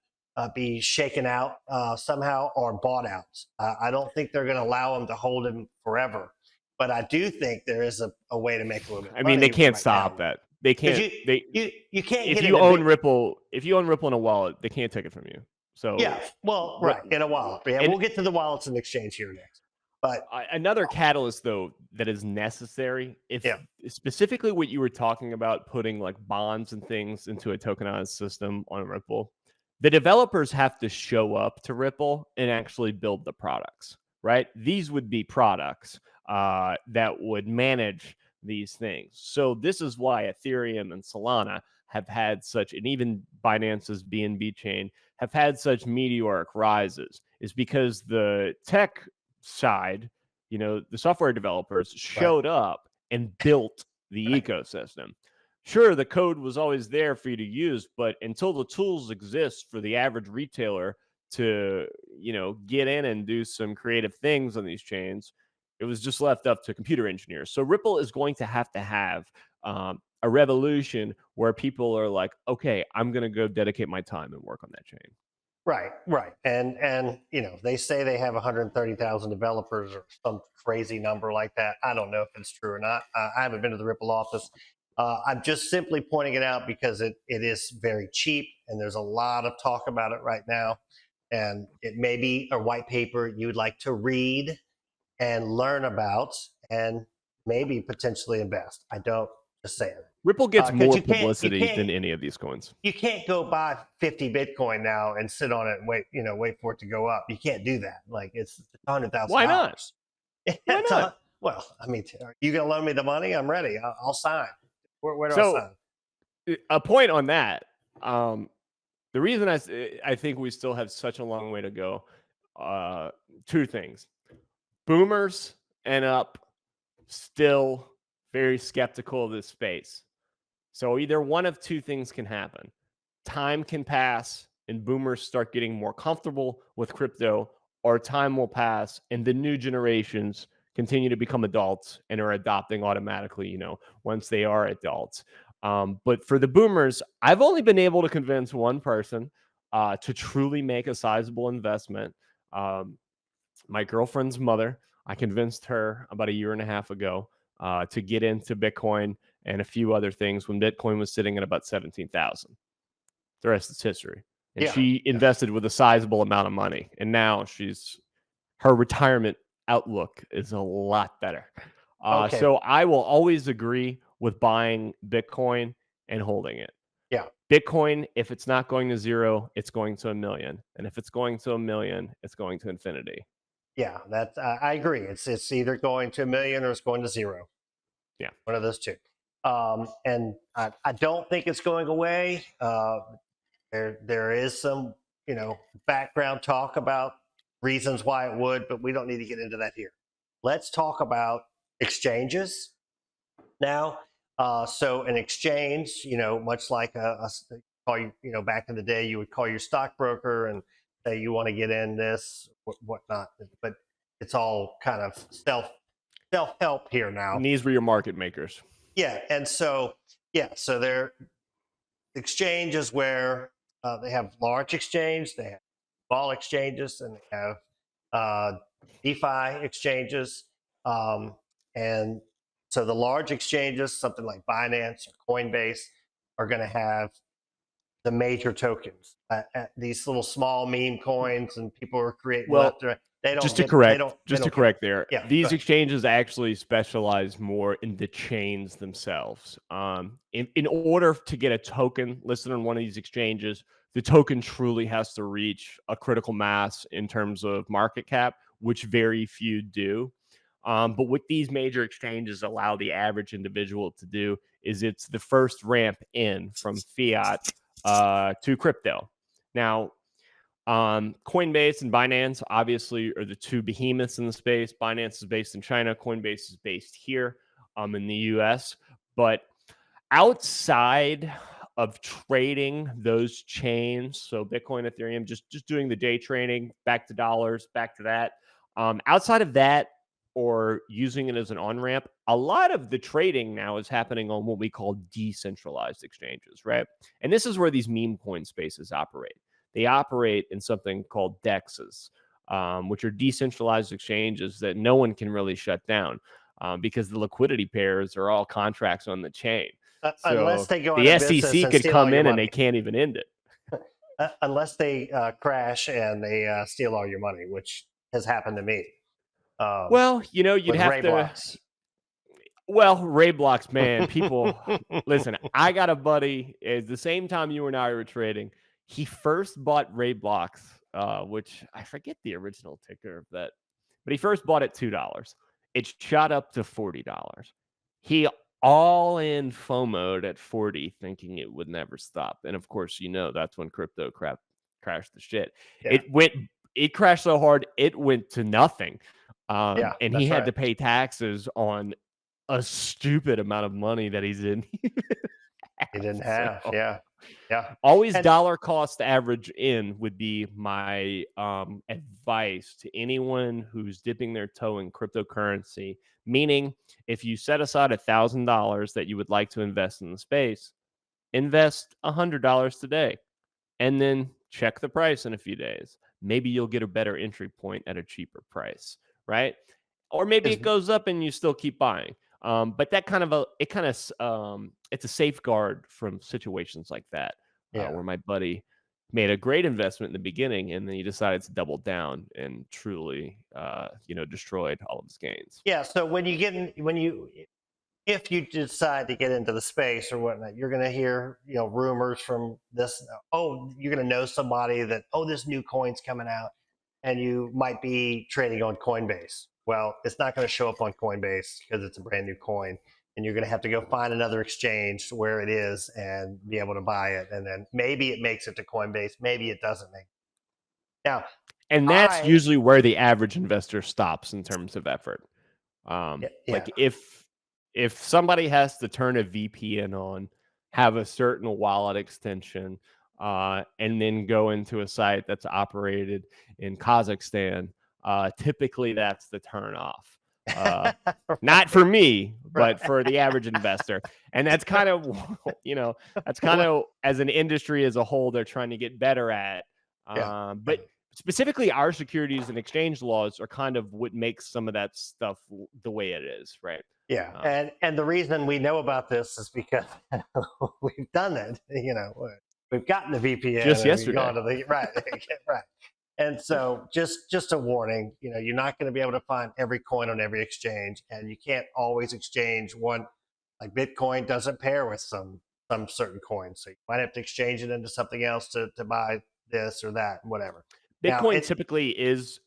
be shaken out somehow or bought out. I don't think they're going to allow them to hold them forever, but I do think there is a way to make a little bit of I mean, money they can't right stop now. that. They Because can't. They you can't if get you into own big. Ripple, if you own Ripple in a wallet, they can't take it from you. So Yeah, well, right, in a wallet. Yeah, and we'll get to the wallets and exchange here next. But another catalyst though that is necessary, if yeah, specifically what you were talking about, putting like bonds and things into a tokenized system on Ripple, the developers have to show up to Ripple and actually build the products, right? These would be products that would manage these things. So this is why Ethereum and Solana have had such, and even Binance's BNB chain have had such meteoric rises, is because the tech side, the software developers right, showed up and built the right, ecosystem. Sure, the code was always there for you to use, but until the tools exist for the average retailer to, get in and do some creative things on these chains, it was just left up to computer engineers. So Ripple is going to have a revolution where people are like, okay, I'm going to go dedicate my time and work on that chain. right. And they say they have 130,000 developers or some crazy number like that. I don't know if it's true or not. I haven't been to the Ripple office. I'm just simply pointing it out because it is very cheap and there's a lot of talk about it right now. And it may be a white paper you would like to read and learn about and maybe potentially invest. I don't, just saying. Ripple gets Because more publicity than any of these coins. you can't go buy 50 Bitcoin now and sit on it and wait for it to go up. You can't do that. Like it's $100,000. Why not? Why not? Well, I mean, are you going to loan me the money? I'm ready. I'll sign. Where do I So sign? a point on that. The reason I think we still have such a long way to go, two things. Boomers end up still very skeptical of this space. So either one of two things can happen. Time can pass and boomers start getting more comfortable with crypto, or time will pass and the new generations continue to become adults and are adopting automatically, once they are adults. But for the boomers, I've only been able to convince one person to truly make a sizable investment. My girlfriend's mother, I convinced her about a year and a half ago to get into Bitcoin and a few other things when Bitcoin was sitting at about 17,000. The rest is history. And Yeah. she invested with a sizable amount of money. And now her retirement outlook is a lot better. Okay. So I will always agree with buying Bitcoin and holding it. Yeah. Bitcoin, if it's not going to zero, it's going to 1,000,000. And if it's going to 1,000,000, it's going to infinity. Yeah. That's I agree. It's either going to 1,000,000 or it's going to zero. Yeah. One of those two. And I don't think it's going away. There is some background talk about reasons why it would, but we don't need to get into that here. Let's talk about exchanges now. So an exchange, much like call you, back in the day, you would call your stockbroker and say you want to get in this, whatnot. But it's all kind of self help here now. And these were your market makers. Yeah, and so they're exchanges where they have large exchange, they have small exchanges, and they have DeFi exchanges. And so the large exchanges, something like Binance or Coinbase, are going to have the major tokens. These little small meme coins, and people are creating Well, left or right. They don't just to get. They correct, don't. They just to don't get. correct there, Yeah. Go these ahead. exchanges actually specialize more in the chains themselves. In order to get a token listed on one of these exchanges, the token truly has to reach a critical mass in terms of market cap, which very few do. But what these major exchanges allow the average individual to do is it's the first ramp in from fiat to crypto. Now, Coinbase and Binance obviously are the two behemoths in the space. Binance is based in China. Coinbase is based here in the US. But outside of trading those chains, so Bitcoin, Ethereum, just doing the day trading, back to dollars, back to that. Outside of that, or using it as an on ramp, a lot of the trading now is happening on what we call decentralized exchanges, right? And this is where these meme coin spaces operate. They operate in something called DEXs, which are decentralized exchanges that no one can really shut down because the liquidity pairs are all contracts on the chain. Unless So they go out the of business SEC and could steal all come your in and money. they can't even end it. Unless they crash and they steal all your money, which has happened to me. Well, you'd With have Ray to. Blocks. Well, Ray Blocks, man, people listen. I got a buddy. At the same time you and I were trading, he first bought Ray Blocks, which I forget the original ticker of that, but he first bought it $2. It shot up to $40. He all in FOMO'd at 40, thinking it would never stop. And of course, that's when crypto crap crashed the shit. Yeah. It crashed so hard it went to nothing. Yeah, And he that's had right. to pay taxes on a stupid amount of money that he didn't even have. He didn't have. So Yeah. Yeah. always And dollar cost average in would be my advice to anyone who's dipping their toe in cryptocurrency. Meaning, if you set aside $1,000 that you would like to invest in the space, invest $100 today and then check the price in a few days. Maybe you'll get a better entry point at a cheaper price, right? Or maybe is it goes up and you still keep buying. But that it's a safeguard from situations like that, yeah. where my buddy made a great investment in the beginning and then he decided to double down and truly, destroyed all of his gains. Yeah. So when you get in, if you decide to get into the space or whatnot, you're going to hear, rumors from this. Oh, you're going to know somebody that, this new coin's coming out, and you might be trading on Coinbase. Well, it's not going to show up on Coinbase because it's a brand new coin, and you're going to have to go find another exchange where it is and be able to buy it. And then maybe it makes it to Coinbase, maybe it doesn't make it. Now, And that's usually where the average investor stops in terms of effort. yeah. Like if somebody has to turn a VPN on, have a certain wallet extension, and then go into a site that's operated in Kazakhstan, typically that's the turn off. Not for me, but for the average investor. And that's kind of, that's kind of as an industry as a whole, they're trying to get better at. But specifically, our securities and exchange laws are kind of what makes some of that stuff the way it is, right? Yeah, and the reason we know about this is because we've done it. We've gotten the VPN just and yesterday. we've gone to the right, right. And so, just a warning. You're not going to be able to find every coin on every exchange, and you can't always exchange one. Like Bitcoin doesn't pair with some certain coins, so you might have to exchange it into something else to buy this or that, whatever. Bitcoin typically is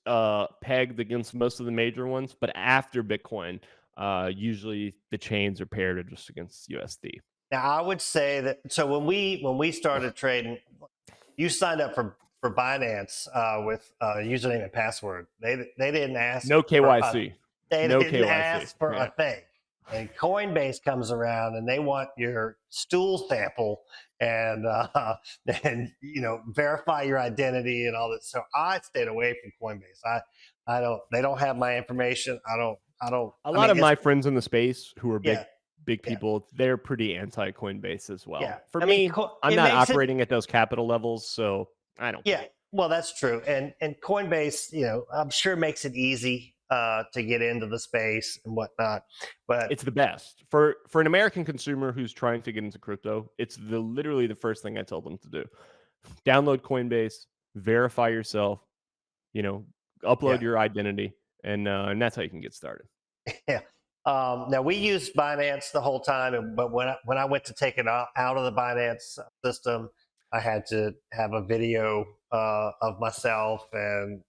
pegged against most of the major ones, but after Bitcoin, usually the chains are paired just against USD. Now, I would say that when we started trading, you signed up for Binance with username and password. They didn't ask no KYC. They no didn't KYC. ask for a thing. And Coinbase comes around and they want your stool sample and verify your identity and all that. So I stayed away from Coinbase. I don't. They don't have my information. I don't. A lot of my friends in the space who are big people, they're pretty anti Coinbase as well. Yeah. For me, I'm not operating at those capital levels, so I don't. Yeah. Well, that's true. And Coinbase, I'm sure makes it easy to get into the space and whatnot. But It's the best for an American consumer who's trying to get into crypto. It's literally the first thing I tell them to do. Download Coinbase, verify yourself, you know, yeah, upload your identity, and that's how you can get started. yeah. Now we used Binance the whole time, but when I went to take it out of the Binance system, I had to have a video of myself and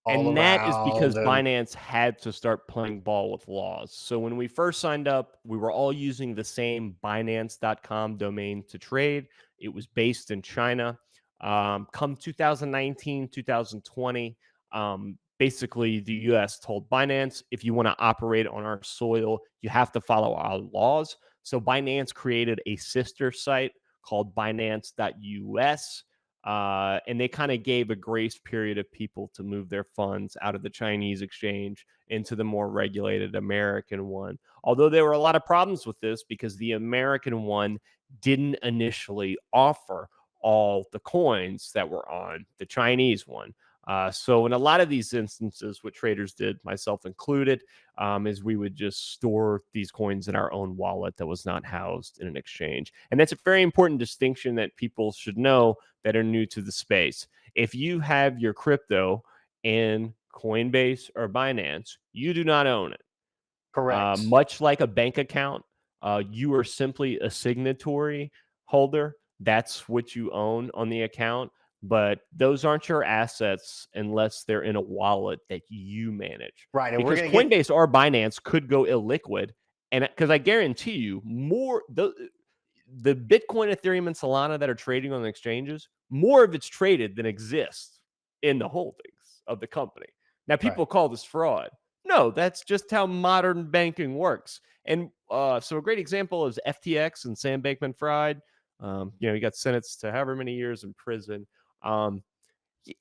all And that is around because and Binance had to start playing ball with laws. So when we first signed up, we were all using the same Binance.com domain to trade. It was based in China. Come 2019, 2020, basically the US told Binance, if you want to operate on our soil, you have to follow our laws. So Binance created a sister site called Binance.us, and they kind of gave a grace period of people to move their funds out of the Chinese exchange into the more regulated American one. Although there were a lot of problems with this because the American one didn't initially offer all the coins that were on the Chinese one. So in a lot of these instances, what traders did, myself included, is we would just store these coins in our own wallet that was not housed in an exchange. And that's a very important distinction that people should know that are new to the space. If you have your crypto in Coinbase or Binance, you do not own it. correct. Much like a bank account, you are simply a signatory holder. That's what you own on the account, but those aren't your assets unless they're in a wallet that you manage. Right, and we're Because going to get Coinbase or Binance could go illiquid, and because I guarantee you, more the Bitcoin, Ethereum, and Solana that are trading on the exchanges, more of it's traded than exists in the holdings of the company. Now, right. people call this fraud. No, that's just how modern banking works. And so a great example is FTX and Sam Bankman-Fried. He got sentenced to however many years in prison. Um,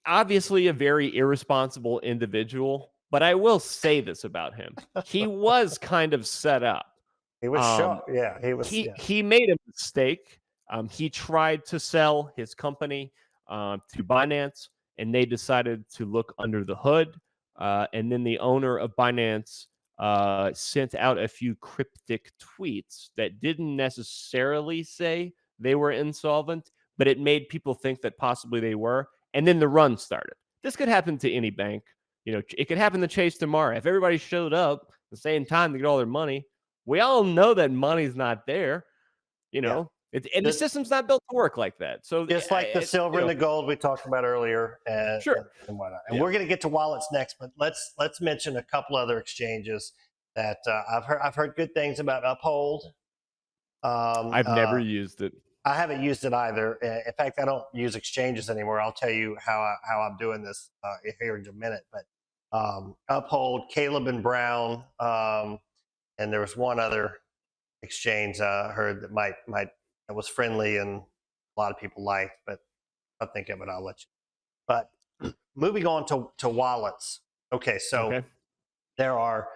Obviously, a very irresponsible individual, but I will say this about him: he was kind of set up. He was Um, shocked. Yeah, he was. he Yeah, he made a mistake. He tried to sell his company to Binance, and they decided to look under the hood. And then the owner of Binance sent out a few cryptic tweets that didn't necessarily say they were insolvent, but it made people think that possibly they were. And then the run started. This could happen to any bank. It could happen to Chase tomorrow. If everybody showed up at the same time to get all their money, we all know that money's not there, yeah. and the Just, system's not built to work like that. So, just like the silver and the gold we talked about earlier, and sure, and whatnot. And yeah. we're going to get to wallets next, but let's mention a couple other exchanges that I've heard good things about. Uphold. Um, I've never uh, used it. I haven't used it either. In fact, I don't use exchanges anymore. I'll tell you how I'm doing this here in a minute. But Uphold, Caleb and Brown, and there was one other exchange I heard that might that was friendly and a lot of people liked. But if I think of it, I'll let you. But moving on to wallets. Okay, so Okay. there are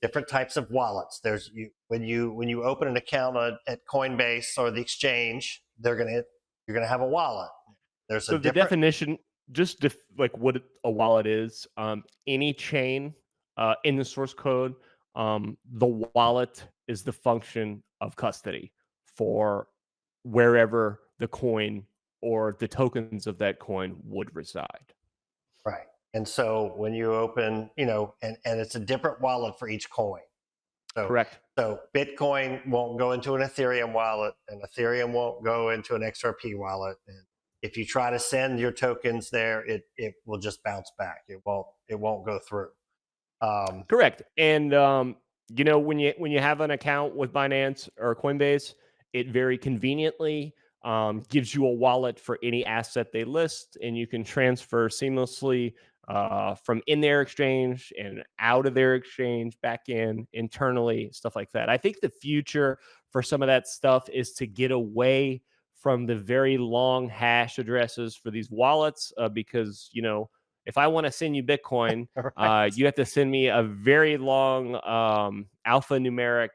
different types of wallets. There's when you open an account at Coinbase or the exchange, you're gonna have a wallet. There's a So the different definition, just like what a wallet is, any chain in the source code, the wallet is the function of custody for wherever the coin or the tokens of that coin would reside. right. And so when you open, and it's a different wallet for each coin. So Correct. so Bitcoin won't go into an Ethereum wallet, and Ethereum won't go into an XRP wallet. And if you try to send your tokens there, it will just bounce back. It won't go through. Um, Correct. And when you have an account with Binance or Coinbase, it very conveniently gives you a wallet for any asset they list, and you can transfer seamlessly from in their exchange and out of their exchange back in internally, stuff like that. I think the future for some of that stuff is to get away from the very long hash addresses for these wallets, because if I want to send you Bitcoin, right. you have to send me a very long alphanumeric,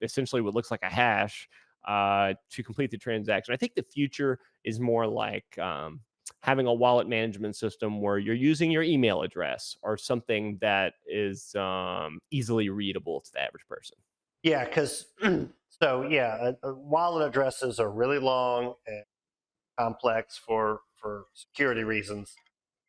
essentially what looks like a hash to complete the transaction. I think the future is more like having a wallet management system where you're using your email address or something that is easily readable to the average person. Yeah, because wallet addresses are really long and complex for security reasons,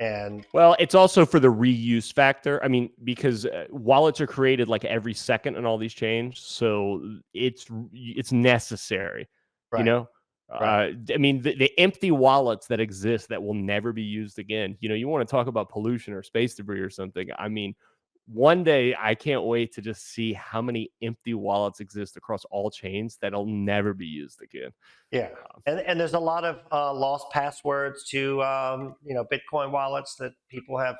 and Well, it's also for the reuse factor. I mean, because wallets are created like every second in all these chains, so it's necessary. You right, know, right, I mean, the empty wallets that exist that will never be used again. You know, you want to talk about pollution or space debris or something. I mean, one day I can't wait to just see how many empty wallets exist across all chains that'll never be used again. yeah. And there's a lot of lost passwords to Bitcoin wallets that people have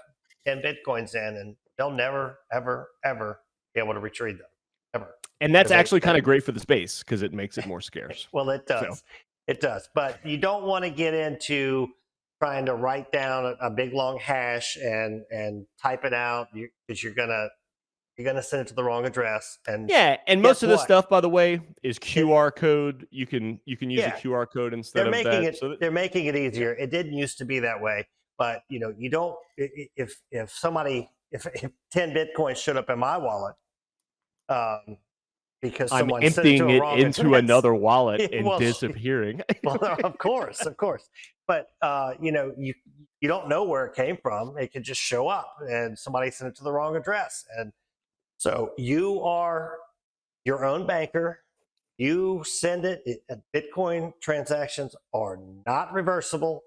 10 Bitcoins in, and they'll never ever ever be able to retrieve them ever. And that's 'Cause actually kind they of great for the space because it makes it more scarce. well, it So does. It does. But you don't want to get into trying to write down a big long hash and type it out because you're gonna send it to the wrong address. And yeah, and most guess of this what? stuff, by the way, is It QR code. You can use a yeah, QR code instead they're of making that. it they're making it Yeah, easier. It didn't used to be that way, but you don't if somebody if 10 Bitcoins showed up in my wallet um, because I'm someone sent it to emptying a it wrong into address. another wallet and well, disappearing. well, of course, of course. But you don't know where it came from. It could just show up, and somebody sent it to the wrong address. And so you are your own banker. You send it. Bitcoin transactions are not reversible.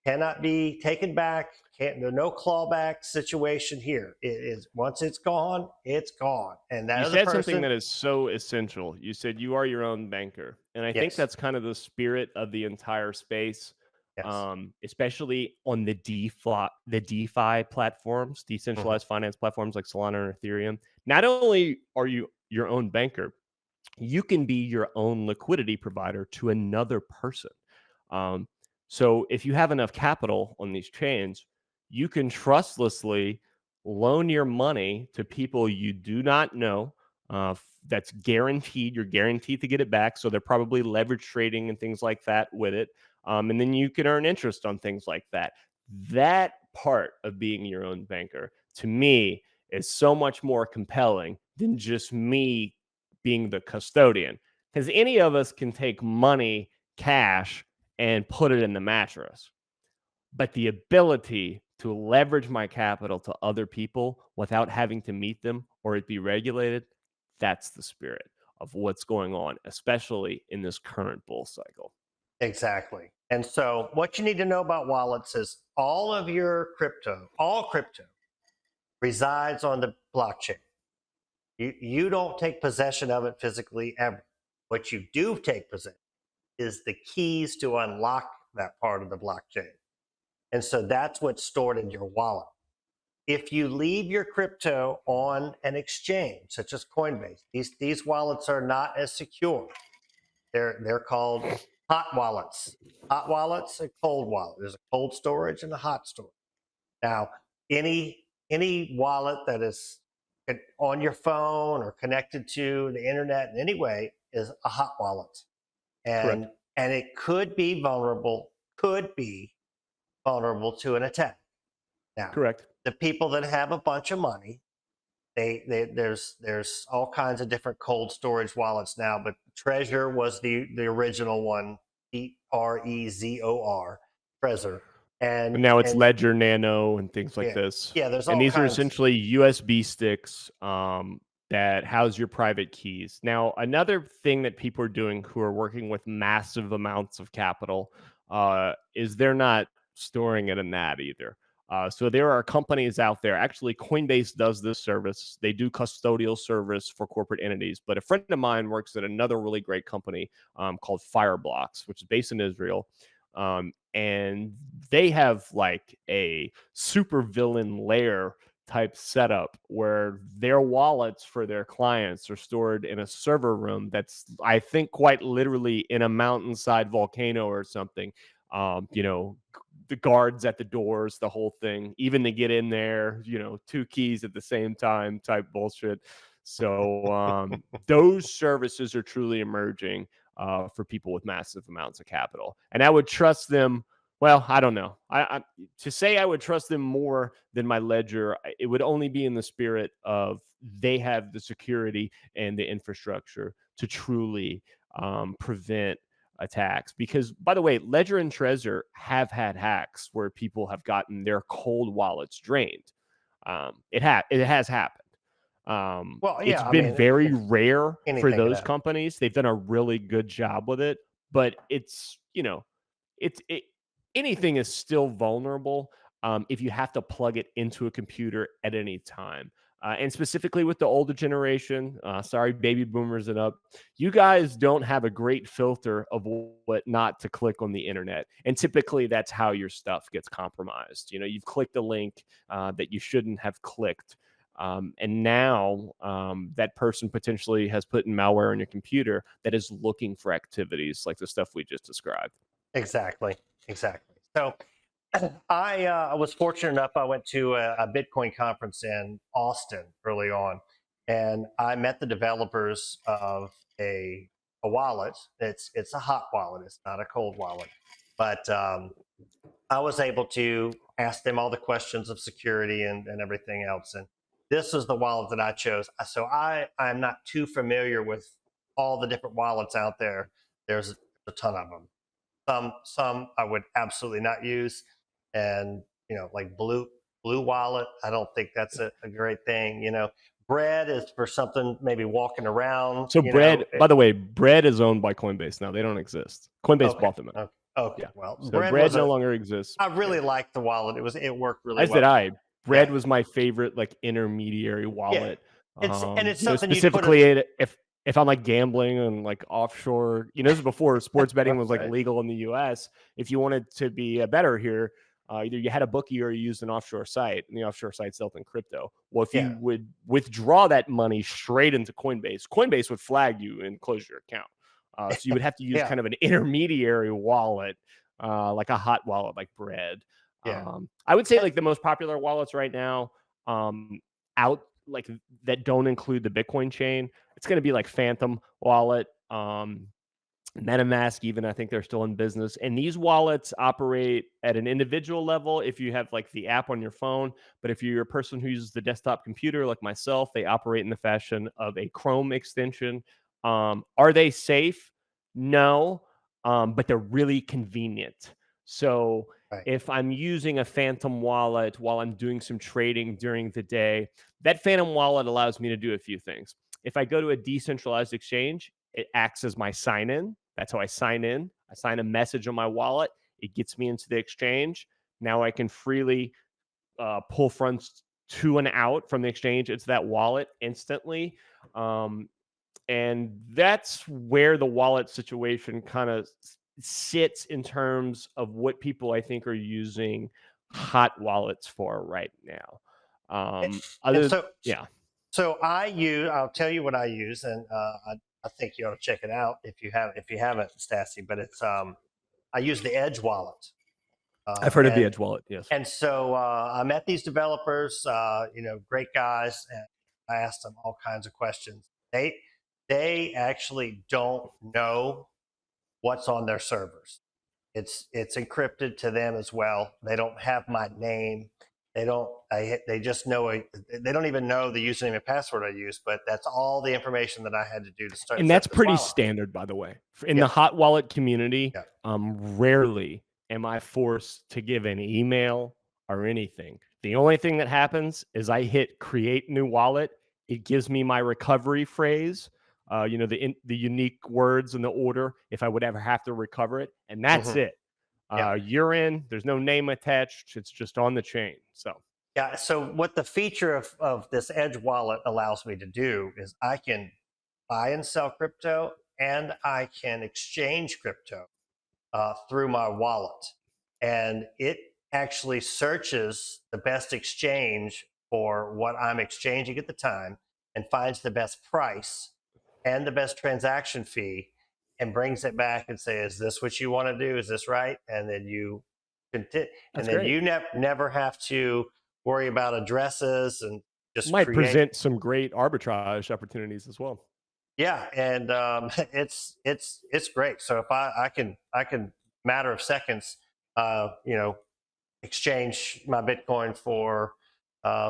Cannot be taken back. Can't. There's no clawback situation here. It is once it's gone, it's gone. And that You other said something person, that is so essential. You said you are your own banker. And I think yes, that's kind of the spirit of the entire space, yes, especially on the DeFi platforms, hmm, decentralized finance platforms like Solana and Ethereum. Not only are you your own banker, you can be your own liquidity provider to another person. Um, so if you have enough capital on these chains, you can trustlessly loan your money to people you do not know. That's guaranteed. You're guaranteed to get it back. So they're probably leverage trading and things like that with it. And then you can earn interest on things like that. That part of being your own banker, to me, is so much more compelling than just me being the custodian. Because any of us can take money, cash, and put it in the mattress. But the ability to leverage my capital to other people without having to meet them or it be regulated, that's the spirit of what's going on, especially in this current bull cycle. exactly. And so, what you need to know about wallets is all crypto resides on the blockchain. You don't take possession of it physically ever. What you do take possession is the keys to unlock that part of the blockchain. And so that's what's stored in your wallet. If you leave your crypto on an exchange, such as Coinbase, these wallets are not as secure. They're called hot wallets. Hot wallets and cold wallet. There's a cold storage and a hot storage. Now, any wallet that is on your phone or connected to the internet in any way is a hot wallet, Correct. and it could be vulnerable to an attack. Now, Correct. the people that have a bunch of money, there's all kinds of different cold storage wallets now, but Trezor was the original one, Trezor, Trezor, And and now it's and Ledger Nano and things like yeah, this. yeah, there's And all these are kinds. essentially USB sticks that house your private keys. Now, another thing that people are doing who are working with massive amounts of capital is they're not storing it in that either. So there are companies out there. Actually, Coinbase does this service. They do custodial service for corporate entities. But a friend of mine works at another really great company called Fireblocks, which is based in Israel. And they have like a super villain layer type setup where their wallets for their clients are stored in a server room that's, I think, quite literally in a mountainside volcano or something. The guards at the doors, the whole thing, even to get in there, two keys at the same time type bullshit. So those services are truly emerging for people with massive amounts of capital. And I would trust them Well, I don't know. To say I would trust them more than my ledger, it would only be in the spirit of they have the security and the infrastructure to truly prevent attacks. Because, by the way, Ledger and Trezor have had hacks where people have gotten their cold wallets drained. It has happened. Well, It's yeah, I been mean, very rare for anything could those happen. companies. They've done a really good job with it, but it anything is still vulnerable if you have to plug it into a computer at any time. And specifically with the older generation, sorry, baby boomers and up, you guys don't have a great filter of what not to click on the internet. And typically that's how your stuff gets compromised. You've clicked a link that you shouldn't have clicked. And now that person potentially has put in malware on your computer that is looking for activities like the stuff we just described. Exactly, exactly. So I was fortunate enough. I went to a Bitcoin conference in Austin early on, and I met the developers of a wallet. It's a hot wallet. It's not a cold wallet, but I was able to ask them all the questions of security and everything else. And this is the wallet that I chose. So I'm not too familiar with all the different wallets out there. There's a ton of them. Some I would absolutely not use, and like blue wallet. I don't think that's a great thing. Bread is for something maybe walking around. So Bread, by the way, Bread is owned by Coinbase now. They don't exist. Coinbase Okay, bought them out. okay, okay. Yeah. Well, So bread Bread was no a. longer exists. I Yeah. really liked the wallet. It worked really As did well. I. Yeah, Bread was my favorite like intermediary yeah. wallet. It's something you'd put it. Specifically if I'm like gambling and like offshore, this is before sports betting was like Right. legal in the US. If you wanted to be better here, either you had a bookie or you used an offshore site, and the offshore site dealt in crypto. Well, if Yeah, you would withdraw that money straight into Coinbase, Coinbase would flag you and close your account. So you would have to use yeah, kind of an intermediary wallet, like a hot wallet, like Bread. yeah. I would say Eh, like the most popular wallets right now, out like that don't include the Bitcoin chain. It's going to be like Phantom Wallet, MetaMask. Even I think they're still in business. And these wallets operate at an individual level if you have like the app on your phone. But if you're a person who uses the desktop computer like myself, they operate in the fashion of a Chrome extension. Are they safe? No, but they're really convenient. So Right. if I'm using a Phantom wallet while I'm doing some trading during the day, that Phantom wallet allows me to do a few things. If I go to a decentralized exchange, it acts as my sign in. That's how I sign in. I sign a message on my wallet. It gets me into the exchange. Now I can freely pull funds to and out from the exchange. It's that wallet instantly. Um, and that's where the wallet situation kind of sits in terms of what people I think are using hot wallets for right now. Eh, and Other so Yeah. so I'll tell you what I use, and I think you ought to check it out if you haven't, Stassi. But it's I use the Edge wallet, I've heard of the and Edge wallet. Yes. so I met these developers, great guys, and I asked them all kinds of questions. They actually don't know what's on their servers. It's encrypted to them as well. They don't have my name. They just know they don't even know the username and password I use, but that's all the information that I had to do to start And set that's this pretty wallet. standard, by the way. In Yeah, the hot wallet community, yeah. rarely am I forced to give an email or anything. The only thing that happens is I hit create new wallet. It gives me my recovery phrase, the unique words in the order if I would ever have to recover it, and that's Hmm. it. Yeah. You're in. There's no name attached. It's just on the chain. So Yeah. So what the feature of this Edge wallet allows me to do is I can buy and sell crypto, and I can exchange crypto through my wallet. And it actually searches the best exchange for what I'm exchanging at the time and finds the best price and the best transaction fee and brings it back and says, is this what you want to do? Is this right? And then you continue, and that's then great. you never have to worry about addresses and just Might create. present some great arbitrage opportunities as well. Yeah, and it's great. So if I can matter of seconds you know, exchange my Bitcoin for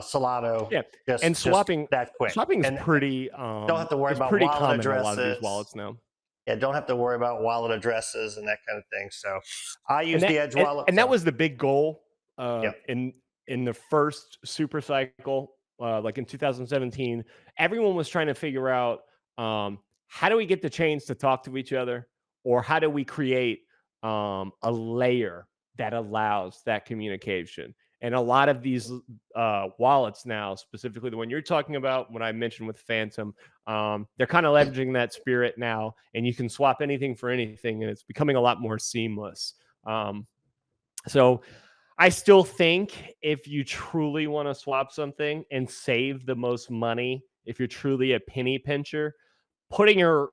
Solano Yeah, and just that quick, swapping and don't have to worry is about pretty wallet common in a lot of these addresses. wallets now. Yeah, don't have to worry about wallet addresses and that kind of thing. So I use And the that Edge and, wallet. and that So was the big goal yeah, in the first super cycle, like in 2017. Everyone was trying to figure out, how do we get the chains to talk to each other, or how do we create a layer that allows that communication. And a lot of these wallets now, specifically the one you're talking about, when I mentioned with Phantom, they're kind of leveraging that spirit now, and you can swap anything for anything, and it's becoming a lot more seamless. Um, so I still think if you truly want to swap something and save the most money, if you're truly a penny pincher, putting your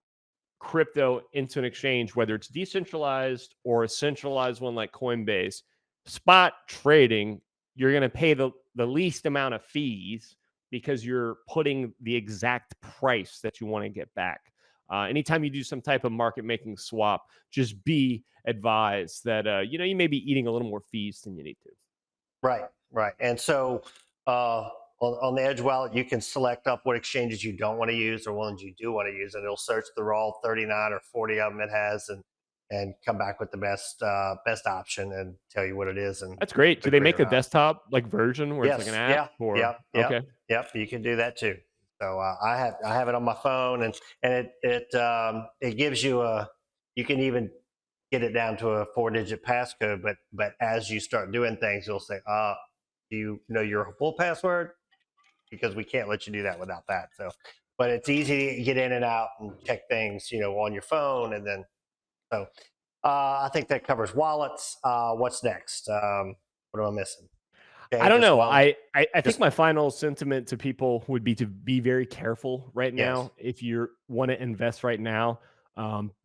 crypto into an exchange, whether it's decentralized or a centralized one like Coinbase, spot trading, you're going to pay the least amount of fees because you're putting the exact price that you want to get back. Anytime you do some type of market making swap, just be advised that you may be eating a little more fees than you need to. right, right. And so on the Edge wallet, you can select up what exchanges you don't want to use or ones you do want to use, and it'll search through all 39 or 40 of them it has, and come back with the best option and tell you what it is and That's great. Do they quickly make a around. desktop like version where it's like an Yes, app yeah, or yep, yep, okay? yep. You can do that too. So I have it on my phone, and it gives you a, you can even get it down to a 4-digit passcode. But as you start doing things, you'll say, do you know your full password? Because we can't let you do that without that. So, but it's easy to get in and out and check things, on your phone, and then so I think that covers wallets. What's next? What am I missing? I don't Changes, know. wallet. I think Just my final sentiment to people would be to be very careful right yes. now. If you want to invest right now,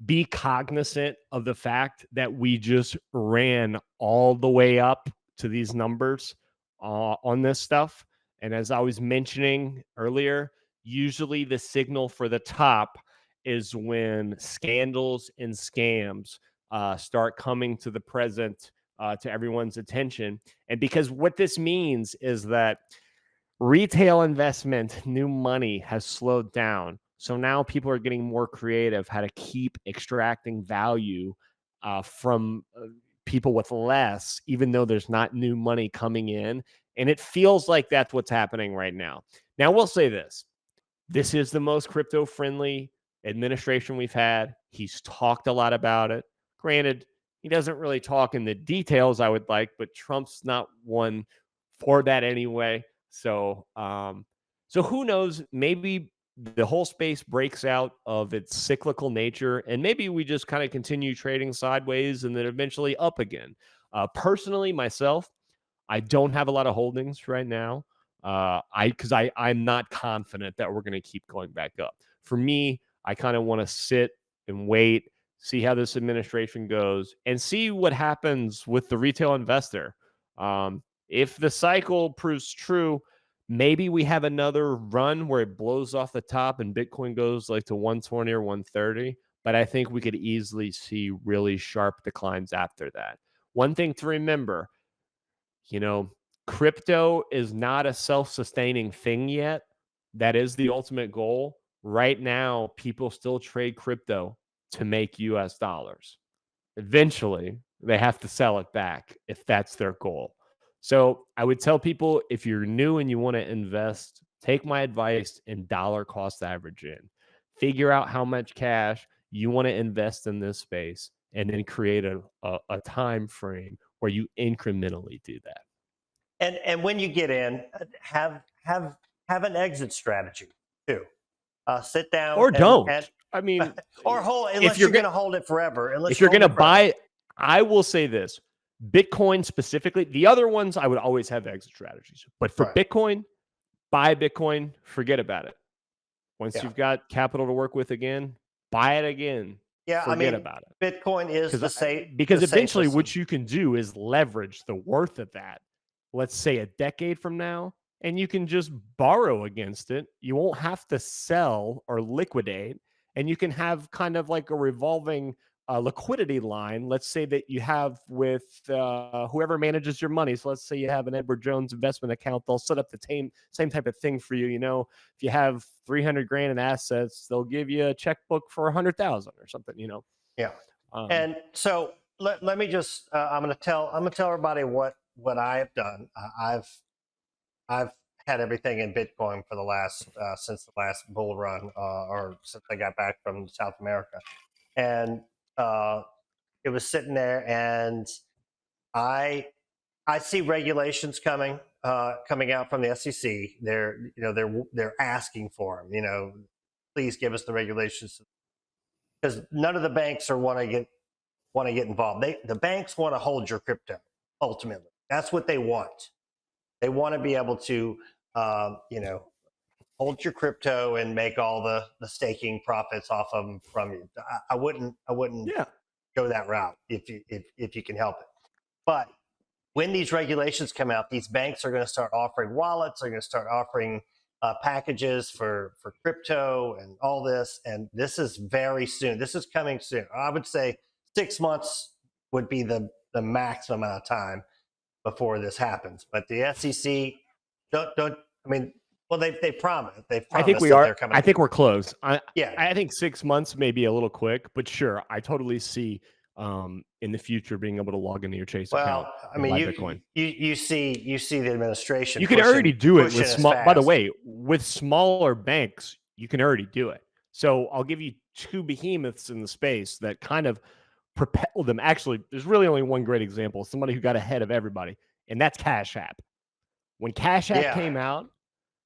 be cognizant of the fact that we just ran all the way up to these numbers on this stuff. And as I was mentioning earlier, usually the signal for the top is when scandals and scams start coming to the present, to everyone's attention. And because what this means is that retail investment, new money has slowed down. So now people are getting more creative how to keep extracting value from people with less, even though there's not new money coming in. And it feels like that's what's happening right now. Now, we'll say this is the most crypto friendly administration we've had. He's talked a lot about it. Granted, he doesn't really talk in the details I would like, but Trump's not one for that anyway. So who knows? Maybe the whole space breaks out of its cyclical nature, and maybe we just kind of continue trading sideways and then eventually up again. Personally, myself, I don't have a lot of holdings right now. I'm not confident that we're going to keep going back up. For me, I kind of want to sit and wait, see how this administration goes, and see what happens with the retail investor. If the cycle proves true, maybe we have another run where it blows off the top and Bitcoin goes like to 120 or 130. But I think we could easily see really sharp declines after that. One thing to remember, you know, crypto is not a self sustaining thing yet. That is the ultimate goal. Right now, people still trade crypto to make US dollars. Eventually, they have to sell it back if that's their goal. So I would tell people, if you're new and you want to invest, take my advice and dollar cost average in. Figure out how much cash you want to invest in this space, and then create a time frame where you incrementally do that. And when you get in, have an exit strategy too. Sit down Or and don't. I mean, or hold, if unless you're you're going gonna to hold it forever. if Unless you're you're holding gonna it forever. buy, I will say this: Bitcoin specifically. The other ones I would always have exit strategies, but for Right. Bitcoin, buy Bitcoin, forget about it. Once Yeah. you've got capital to work with again, buy it again, Yeah. I forget mean, about it. Bitcoin is Because the because eventually safest. what you can do is leverage the worth of that, let's say a decade from now, and you can just borrow against it. You won't have to sell or liquidate, and you can have kind of like a revolving a liquidity line, let's say that you have with whoever manages your money. So let's say you have an Edward Jones investment account, they'll set up the same type of thing for you. You know, if you have 300 grand in assets, they'll give you a checkbook for 100,000 or something, you know? Yeah. Um, And so let me just I'm going to tell everybody what I have done. I've had everything in Bitcoin for the last since the last bull run, or since I got back from South America, and uh, it was sitting there, and I I see regulations coming out from the SEC. They're asking for them. You know, please give us the regulations, because none of the banks are want to get involved. The banks want to hold your crypto. Ultimately, that's what they want. They want to be able to, you know, hold your crypto and make all the staking profits off of them from you. I wouldn't yeah. go that route if you can help it. But when these regulations come out, these banks are going to start offering wallets. They're going to start offering packages for crypto and all this. And this is very soon. This is coming soon. I would say 6 months would be the maximum amount of time before this happens. But the SEC don't. I mean, well, they promised. They've I think promised we that are. they're coming. I think we're close. Yeah. I think 6 months may be a little quick, but sure, I totally see in the future being able to log into your Chase account Well, I and mean, buy Bitcoin. you see the administration You can already do it with pushing as small. By the fast. way, with smaller banks, you can already do it. So I'll give you two behemoths in the space that kind of propel them. Actually, there's really only one great example. Somebody who got ahead of everybody, and that's Cash App. When Cash App Yeah. came out,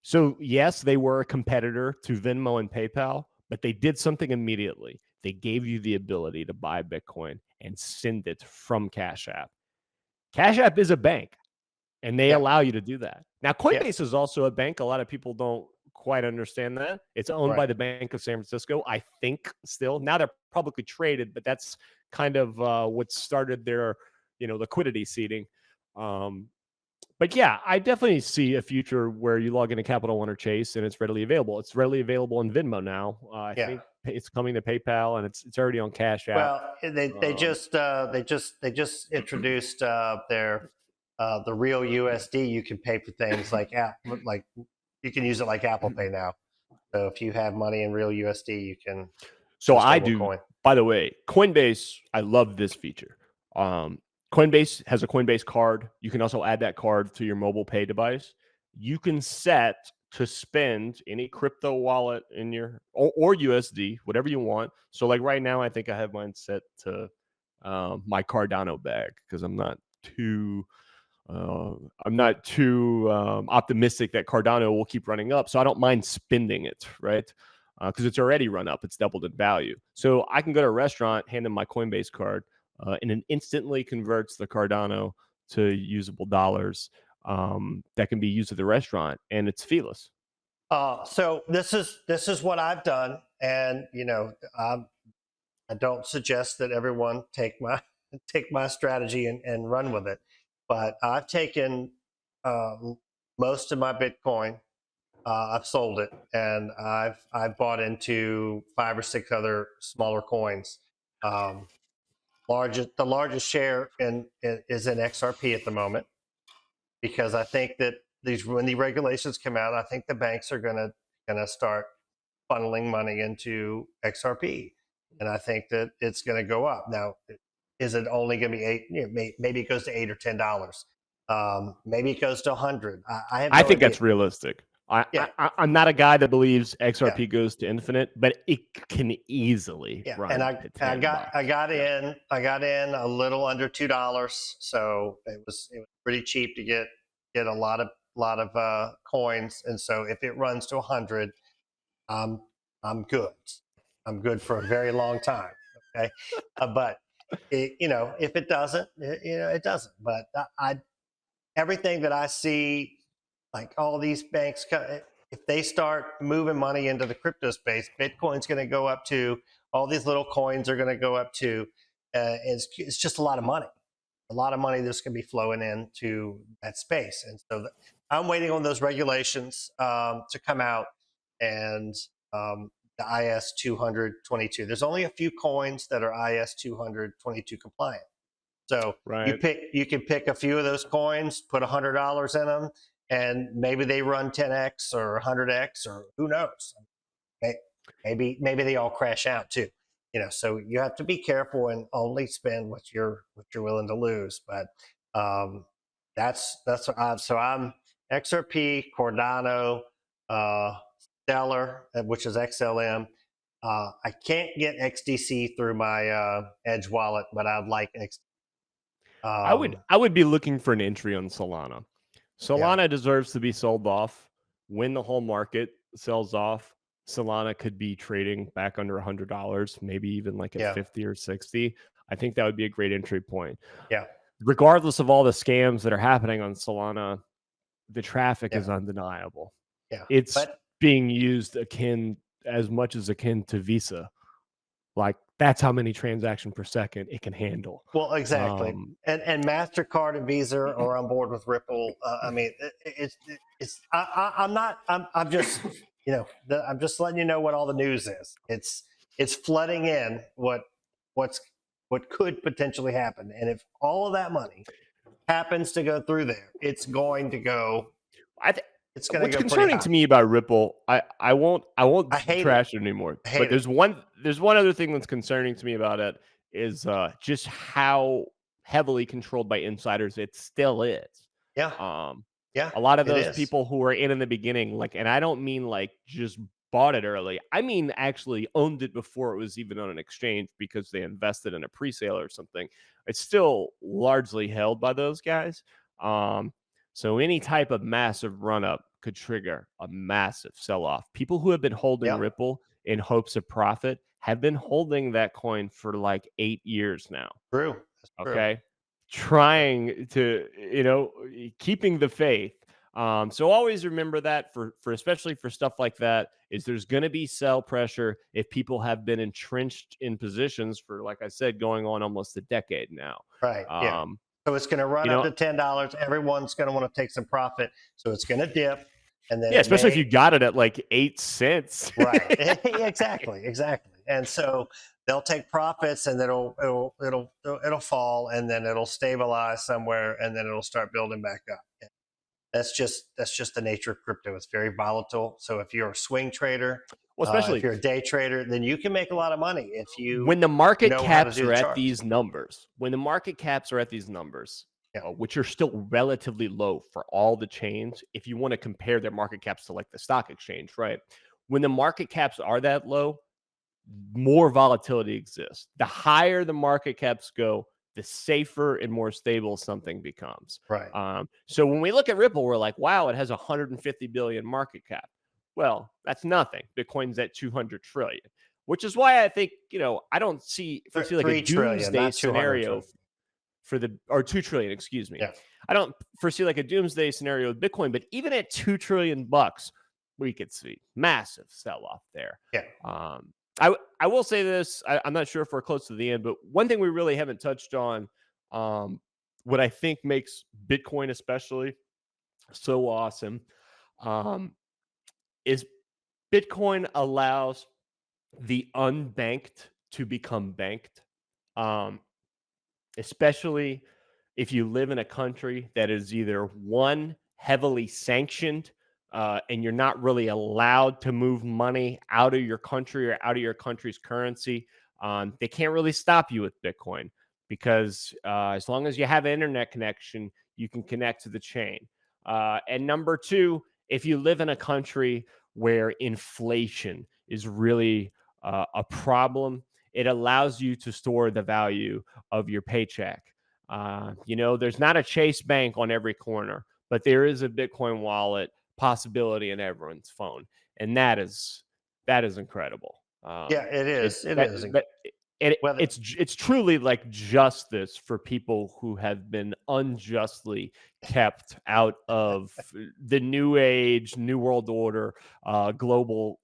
so yes, they were a competitor to Venmo and PayPal, but they did something immediately. They gave you the ability to buy Bitcoin and send it from Cash App. Cash App is a bank, and they Yeah. allow you to do that. Now, Yeah. Coinbase is also a bank. A lot of people don't quite understand that. It's owned by Right. the Bank of San Francisco, I think, still. Now they're publicly traded, but that's kind of what started their, liquidity seeding. But yeah, I definitely see a future where you log into Capital One or Chase and it's readily available. It's readily available in Venmo now. I Yeah. think it's coming to PayPal, and it's already on Cash App. Well, they Um, just introduced their the real USD. You can pay for things like you can use it like Apple Pay now. So if you have money in real USD, you can so get a I stable do. coin. By the way, Coinbase, I love this feature. Coinbase has a Coinbase card. You can also add that card to your mobile pay device. You can set to spend any crypto wallet in your or USD, whatever you want. So like right now, I think I have mine set to my Cardano bag because I'm not too optimistic that Cardano will keep running up. So I don't mind spending it, right? Because it's already run up. It's doubled in value. So I can go to a restaurant, hand them my Coinbase card, and it instantly converts the Cardano to usable dollars that can be used at the restaurant, and it's feeless. So this is what I've done, and I don't suggest that everyone take my take my strategy and run with it, but I've taken uh, most of my Bitcoin. I've sold it, and I've bought into 5 or 6 other smaller coins. Um, the largest share is in XRP at the moment, because I think that when the regulations come out, I think the banks are gonna start funneling money into XRP, and I think that it's going to go up. Now, is it only going to be eight? Maybe it goes to $8 or $10. Maybe it goes to 100. I have I no think idea. that's realistic. Yeah, I'm not a guy that believes yeah, XRP goes to infinite, but it can easily yeah. And run to I got $10. I got Yeah. in I got in a little under $2, so it was pretty cheap to get a lot of coins. And so if it runs to 100, I'm I'm good. I'm good for a very long time. Okay, but if it doesn't, it doesn't. But everything that I see, like all these banks, if they start moving money into the crypto space, Bitcoin's going to go up to. All these little coins are going to go up to. It's just a lot of money. A lot of money that's going to be flowing into that space, and so I'm waiting on those regulations to come out, and the IS 222. There's only a few coins that are IS 222 compliant. So Right. you can pick a few of those coins, put $100 in them, and maybe they run 10x or 100x or who knows. Maybe they all crash out too. So you have to be careful and only spend what you're willing to lose. But that's what so I'm XRP, Cardano, uh, Stellar, which is XLM. I can't get XDC through my Edge wallet, but I'd like X. I would be looking for an entry on Solana. Yeah, Solana deserves to be sold off. When the whole market sells off, Solana could be trading back under $100, maybe even like at yeah, 50 or 60. I think that would be a great entry point. yeah, Regardless of all the scams that are happening on Solana, the traffic yeah, is undeniable. yeah. It's But being used as much as akin to Visa. Like that's how many transactions per second it can handle. well, exactly. And Mastercard and Visa are on board with Ripple. I mean, I'm not. I'm just I'm just letting you know what all the news is. It's flooding in what's what could potentially happen, and if all of that money happens to go through there, it's going to go. I th- It's going to what's go pretty concerning high. to me about Ripple, I won't I hate it. trash it anymore. I hate But it. there's one other thing that's concerning to me about it is just how heavily controlled by insiders it still is. Yeah, Um, yeah, a lot of it those is. people who were in the beginning, like, and I don't mean like just bought it early. I mean actually owned it before it was even on an exchange because they invested in a pre-sale or something. It's still largely held by those guys. Um, so any type of massive run up could trigger a massive sell off. People who have been holding Yeah, Ripple in hopes of profit have been holding that coin for like 8 years now. true. That's true. Okay. Trying to, keeping the faith. So always remember that for especially for stuff like that, is there's going to be sell pressure if people have been entrenched in positions for, like I said, going on almost a decade now. Right. Yeah. Um, So it's going to run you up know, to $10. Everyone's going to want to take some profit. So it's going to dip, and then yeah, it especially if you may. got it at like 8 cents. Right. Exactly. Exactly. And so they'll take profits, and then it'll fall, and then it'll stabilize somewhere, and then it'll start building back up. That's just the nature of crypto. It's very volatile. So if you're a swing trader, Well, if especially you're a day trader, then you can make a lot of money if you when the market know how to caps do are the at charts. these numbers, Yeah. which are still relatively low for all the chains, if you want to compare their market caps to like the stock exchange, right? When the market caps are that low, more volatility exists. The higher the market caps go, the safer and more stable something becomes. Right. So when we look at Ripple, we're like, wow, it has 150 billion market cap. Well, that's nothing. Bitcoin's at 200 trillion, which is why I think, I don't foresee like a 3 trillion, doomsday not 200 scenario trillion. or 2 trillion, excuse me. Yeah. I don't foresee like a doomsday scenario with Bitcoin, but even at 2 trillion bucks, we could see massive sell off there. Yeah. I will say this. I'm not sure if we're close to the end, but one thing we really haven't touched on, what I think makes Bitcoin especially so awesome, is Bitcoin allows the unbanked to become banked, especially if you live in a country that is either one, heavily sanctioned, and you're not really allowed to move money out of your country or out of your country's currency. They can't really stop you with Bitcoin because as long as you have an internet connection, you can connect to the chain. And number two, if you live in a country where inflation is really a problem, it allows you to store the value of your paycheck. There's not a Chase Bank on every corner, but there is a Bitcoin wallet possibility in everyone's phone, and that is incredible. Yeah, it It is. It that is. that it, Whether it's truly like justice for people who have been unjustly kept out of the new age, new world order, global,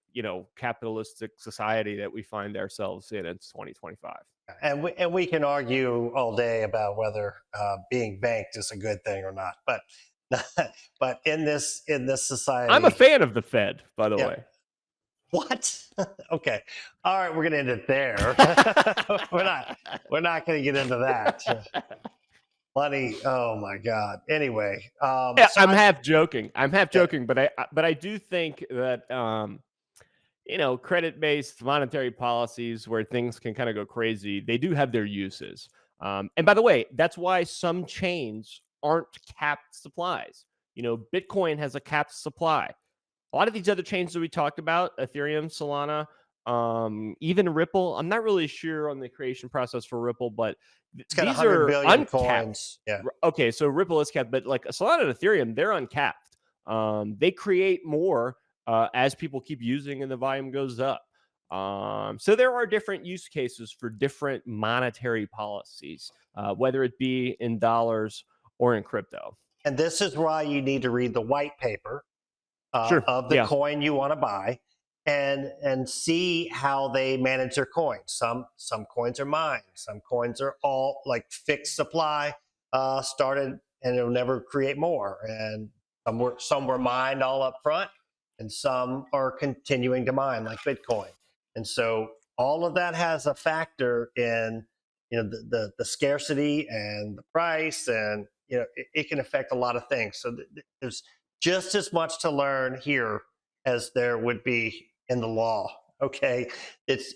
capitalistic society that we find ourselves in. It's 2025. and we can argue all day about whether being banked is a good thing or not, but but in this I'm a society, fan of the Fed, by the yeah, way. What? Okay. All right, we're gonna end it there. we're not gonna get into that. Money. Oh my God. Anyway, Yeah, so I'm I half joking. I'm half yeah, joking, but I do think that credit-based monetary policies where things can kind of go crazy, they do have their uses. And by the way, that's why some chains aren't capped supplies. Bitcoin has a capped supply. A lot of these other chains that we talked about, Ethereum, Solana, even Ripple, I'm not really sure on the creation process for Ripple, but it's got these 100 are billion uncapped. coins. Yeah. Okay, so Ripple is capped, but like Solana and Ethereum, they're uncapped. They create more as people keep using and the volume goes up. So there are different use cases for different monetary policies, whether it be in dollars or in crypto. And this is why you need to read the white paper Sure. of the Yeah. coin you want to buy, and see how they manage their coins. Some coins are mined. Some coins are all like fixed supply, started, and it'll never create more. And some were mined all up front, and some are continuing to mine, like Bitcoin. And so all of that has a factor in the scarcity and the price, and it can affect a lot of things. So there's just as much to learn here as there would be in the law. Okay,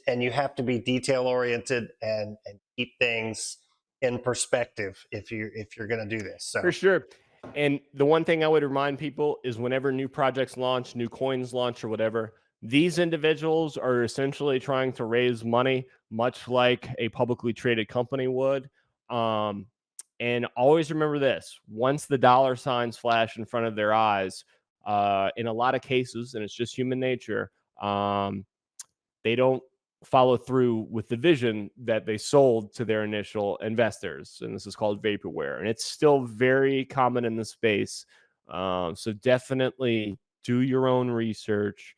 and you have to be detail oriented and keep things in perspective if you're going to do this. For So sure. And the one thing I would remind people is whenever new projects launch, new coins launch, or whatever, these individuals are essentially trying to raise money, much like a publicly traded company would. Um, and always remember this: once the dollar signs flash in front of their eyes, in a lot of cases, and it's just human nature, they don't follow through with the vision that they sold to their initial investors. And this is called vaporware. And it's still very common in the space. So definitely do your own research,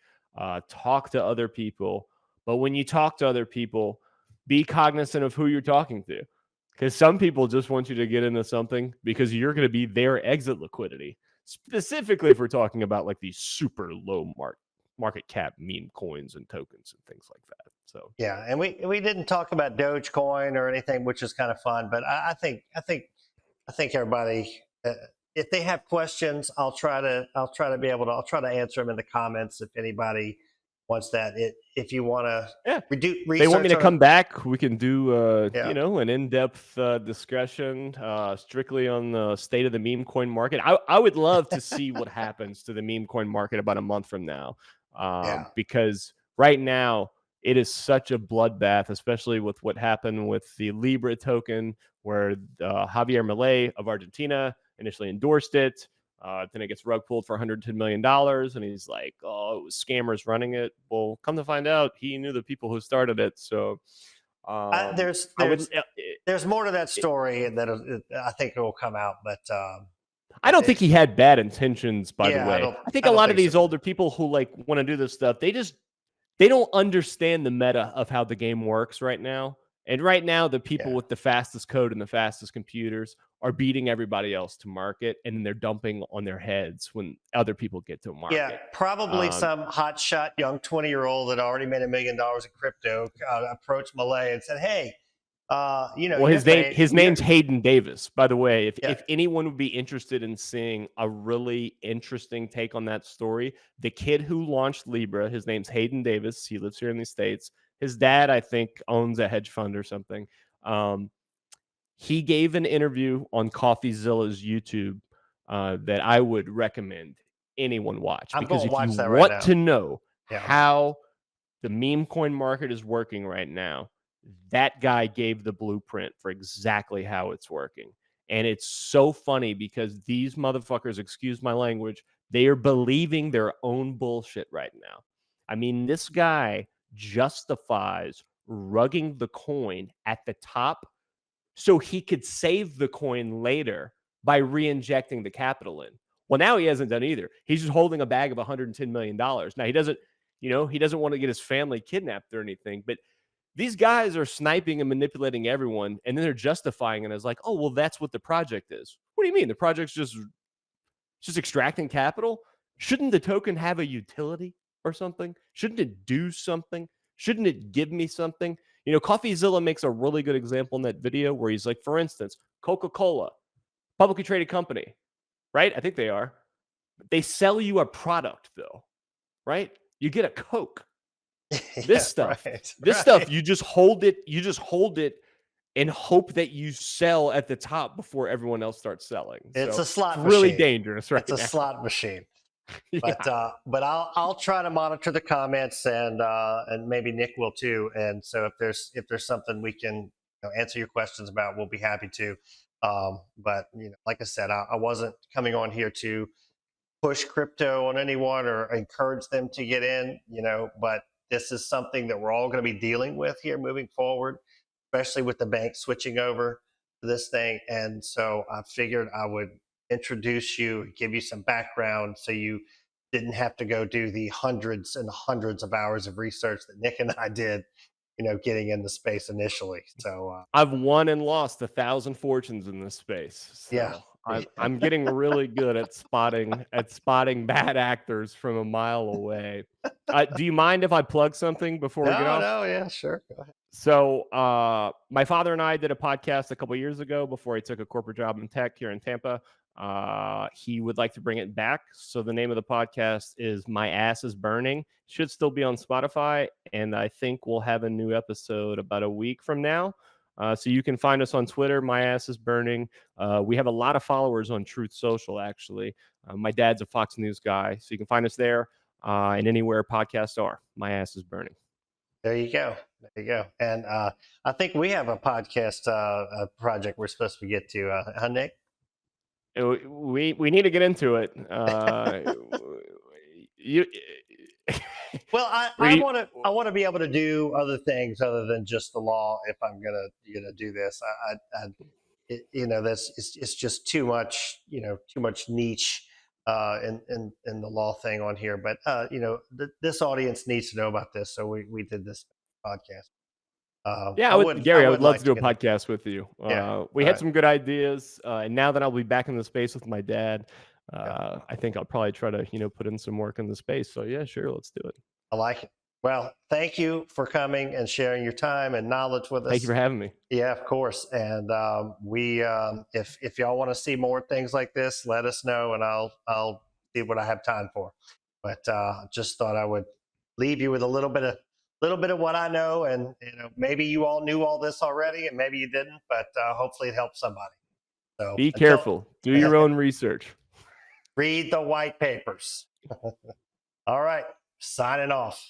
talk to other people. But when you talk to other people, be cognizant of who you're talking to. Because some people just want you to get into something because you're going to be their exit liquidity. Specifically, if we're talking about like these super low market cap meme coins and tokens and things like that. So yeah, and we didn't talk about Dogecoin or anything, which is kind of fun. But I think everybody, if they have questions, I'll try to answer them in the comments if anybody wants that. If you want yeah, to do they want me research to on it, come back. We can do yeah, an in-depth discussion strictly on the state of the meme coin market. I would love to see what happens to the meme coin market about a month from now, yeah. because right now it is such a bloodbath, especially with what happened with the Libra token, where Javier Milei of Argentina initially endorsed it. Then it gets rug pulled for $110 million. And he's like, oh, it was scammers running it. Well, come to find out, he knew the people who started it. So I, there's I would. there's there's more to that story that I think it will come out, but I don't think he had bad intentions, by the yeah, way. I think I a don't lot of think so. these older people who like want to do this stuff, they don't understand the meta of how the game works right now. And right now, the people Yeah. with the fastest code and the fastest computers are beating everybody else to market, and then they're dumping on their heads when other people get to Yeah, market. probably Um, some hotshot young 20-year-old that already made $1 million in crypto approached Malay and said, "Hey, Well, you're famous. his name's Hayden Davis, by the way. If Yeah, anyone would be interested in seeing a really interesting take on that story, the kid who launched Libra, his name's Hayden Davis. He lives here in the States. His dad, I think, owns a hedge fund or something. Um, he gave an interview on CoffeeZilla's YouTube that I would recommend anyone watch, I'm because going to if you watch that right want now." to know Yeah, how the meme coin market is working right now, that guy gave the blueprint for exactly how it's working. And it's so funny because these motherfuckers, excuse my language, they are believing their own bullshit right now. I mean, this guy justifies rugging the coin at the top so he could save the coin later by re-injecting the capital in. Well, now he hasn't done either. He's just holding a bag of $110 million. Now he doesn't want to get his family kidnapped or anything, but these guys are sniping and manipulating everyone, and then they're justifying it as like, oh, well, that's what the project is. What do you mean? The project's just extracting capital? Shouldn't the token have a utility? or something? Shouldn't it do something? Shouldn't it give me something? You know, CoffeeZilla makes a really good example in that video where he's like, for instance, Coca-Cola, publicly traded company, right? I think they are. They sell you a product though, right? You get a Coke. Yeah, This stuff, right. you just hold it and hope that you sell at the top before everyone else starts selling. It's So a it's slot really machine. dangerous right It's a now. slot machine. But Yeah. I'll try to monitor the comments, and maybe Nick will too. And so if there's something we can, answer your questions about, we'll be happy to. But like I said, I wasn't coming on here to push crypto on anyone or encourage them to get in, but this is something that we're all going to be dealing with here moving forward, especially with the bank switching over to this thing. And so I figured I would introduce you, give you some background so you didn't have to go do the hundreds and hundreds of hours of research that Nick and I did, getting into space initially. So, I've won and lost 1,000 fortunes in this space. yeah. So I'm getting really good at spotting bad actors from a mile away. Do you mind if I plug something before we get No, off? no, yeah, sure. Go ahead. So, my father and I did a podcast a couple years ago before he took a corporate job in tech here in Tampa. He would like to bring it back. So the name of the podcast is My Ass is Burning. Should still be on Spotify. And I think we'll have a new episode about a week from now. So you can find us on Twitter, My Ass is Burning. We have a lot of followers on Truth Social, actually. My dad's a Fox News guy. So you can find us there and anywhere podcasts are. My Ass is Burning. There you go. There you go. And I think we have a podcast project we're supposed to get to, huh, Nick? We need to get into it. You Well, we I want to be able to do other things other than just the law if I'm gonna do this. That's it's just too much, too much niche in the law thing on here. But this audience needs to know about this, so we did this podcast. Yeah, I Gary, I would would love like to to do a get in. podcast with you. Yeah. We All had right. some good ideas, and now that I'll be back in the space with my dad, Yeah. I think I'll probably try to put in some work in the space. So yeah, sure, let's do it. I like it. Well, thank you for coming and sharing your time and knowledge with Thank you us. for having me. Yeah, of course. And if y'all want to see more things like this, let us know, and I'll see what I have time for. But just thought I would leave you with a little bit of what I know, and maybe you all knew all this already, and maybe you didn't, but hopefully it helps somebody. So Be until careful. Do your own research. read the white papers. All right, signing off.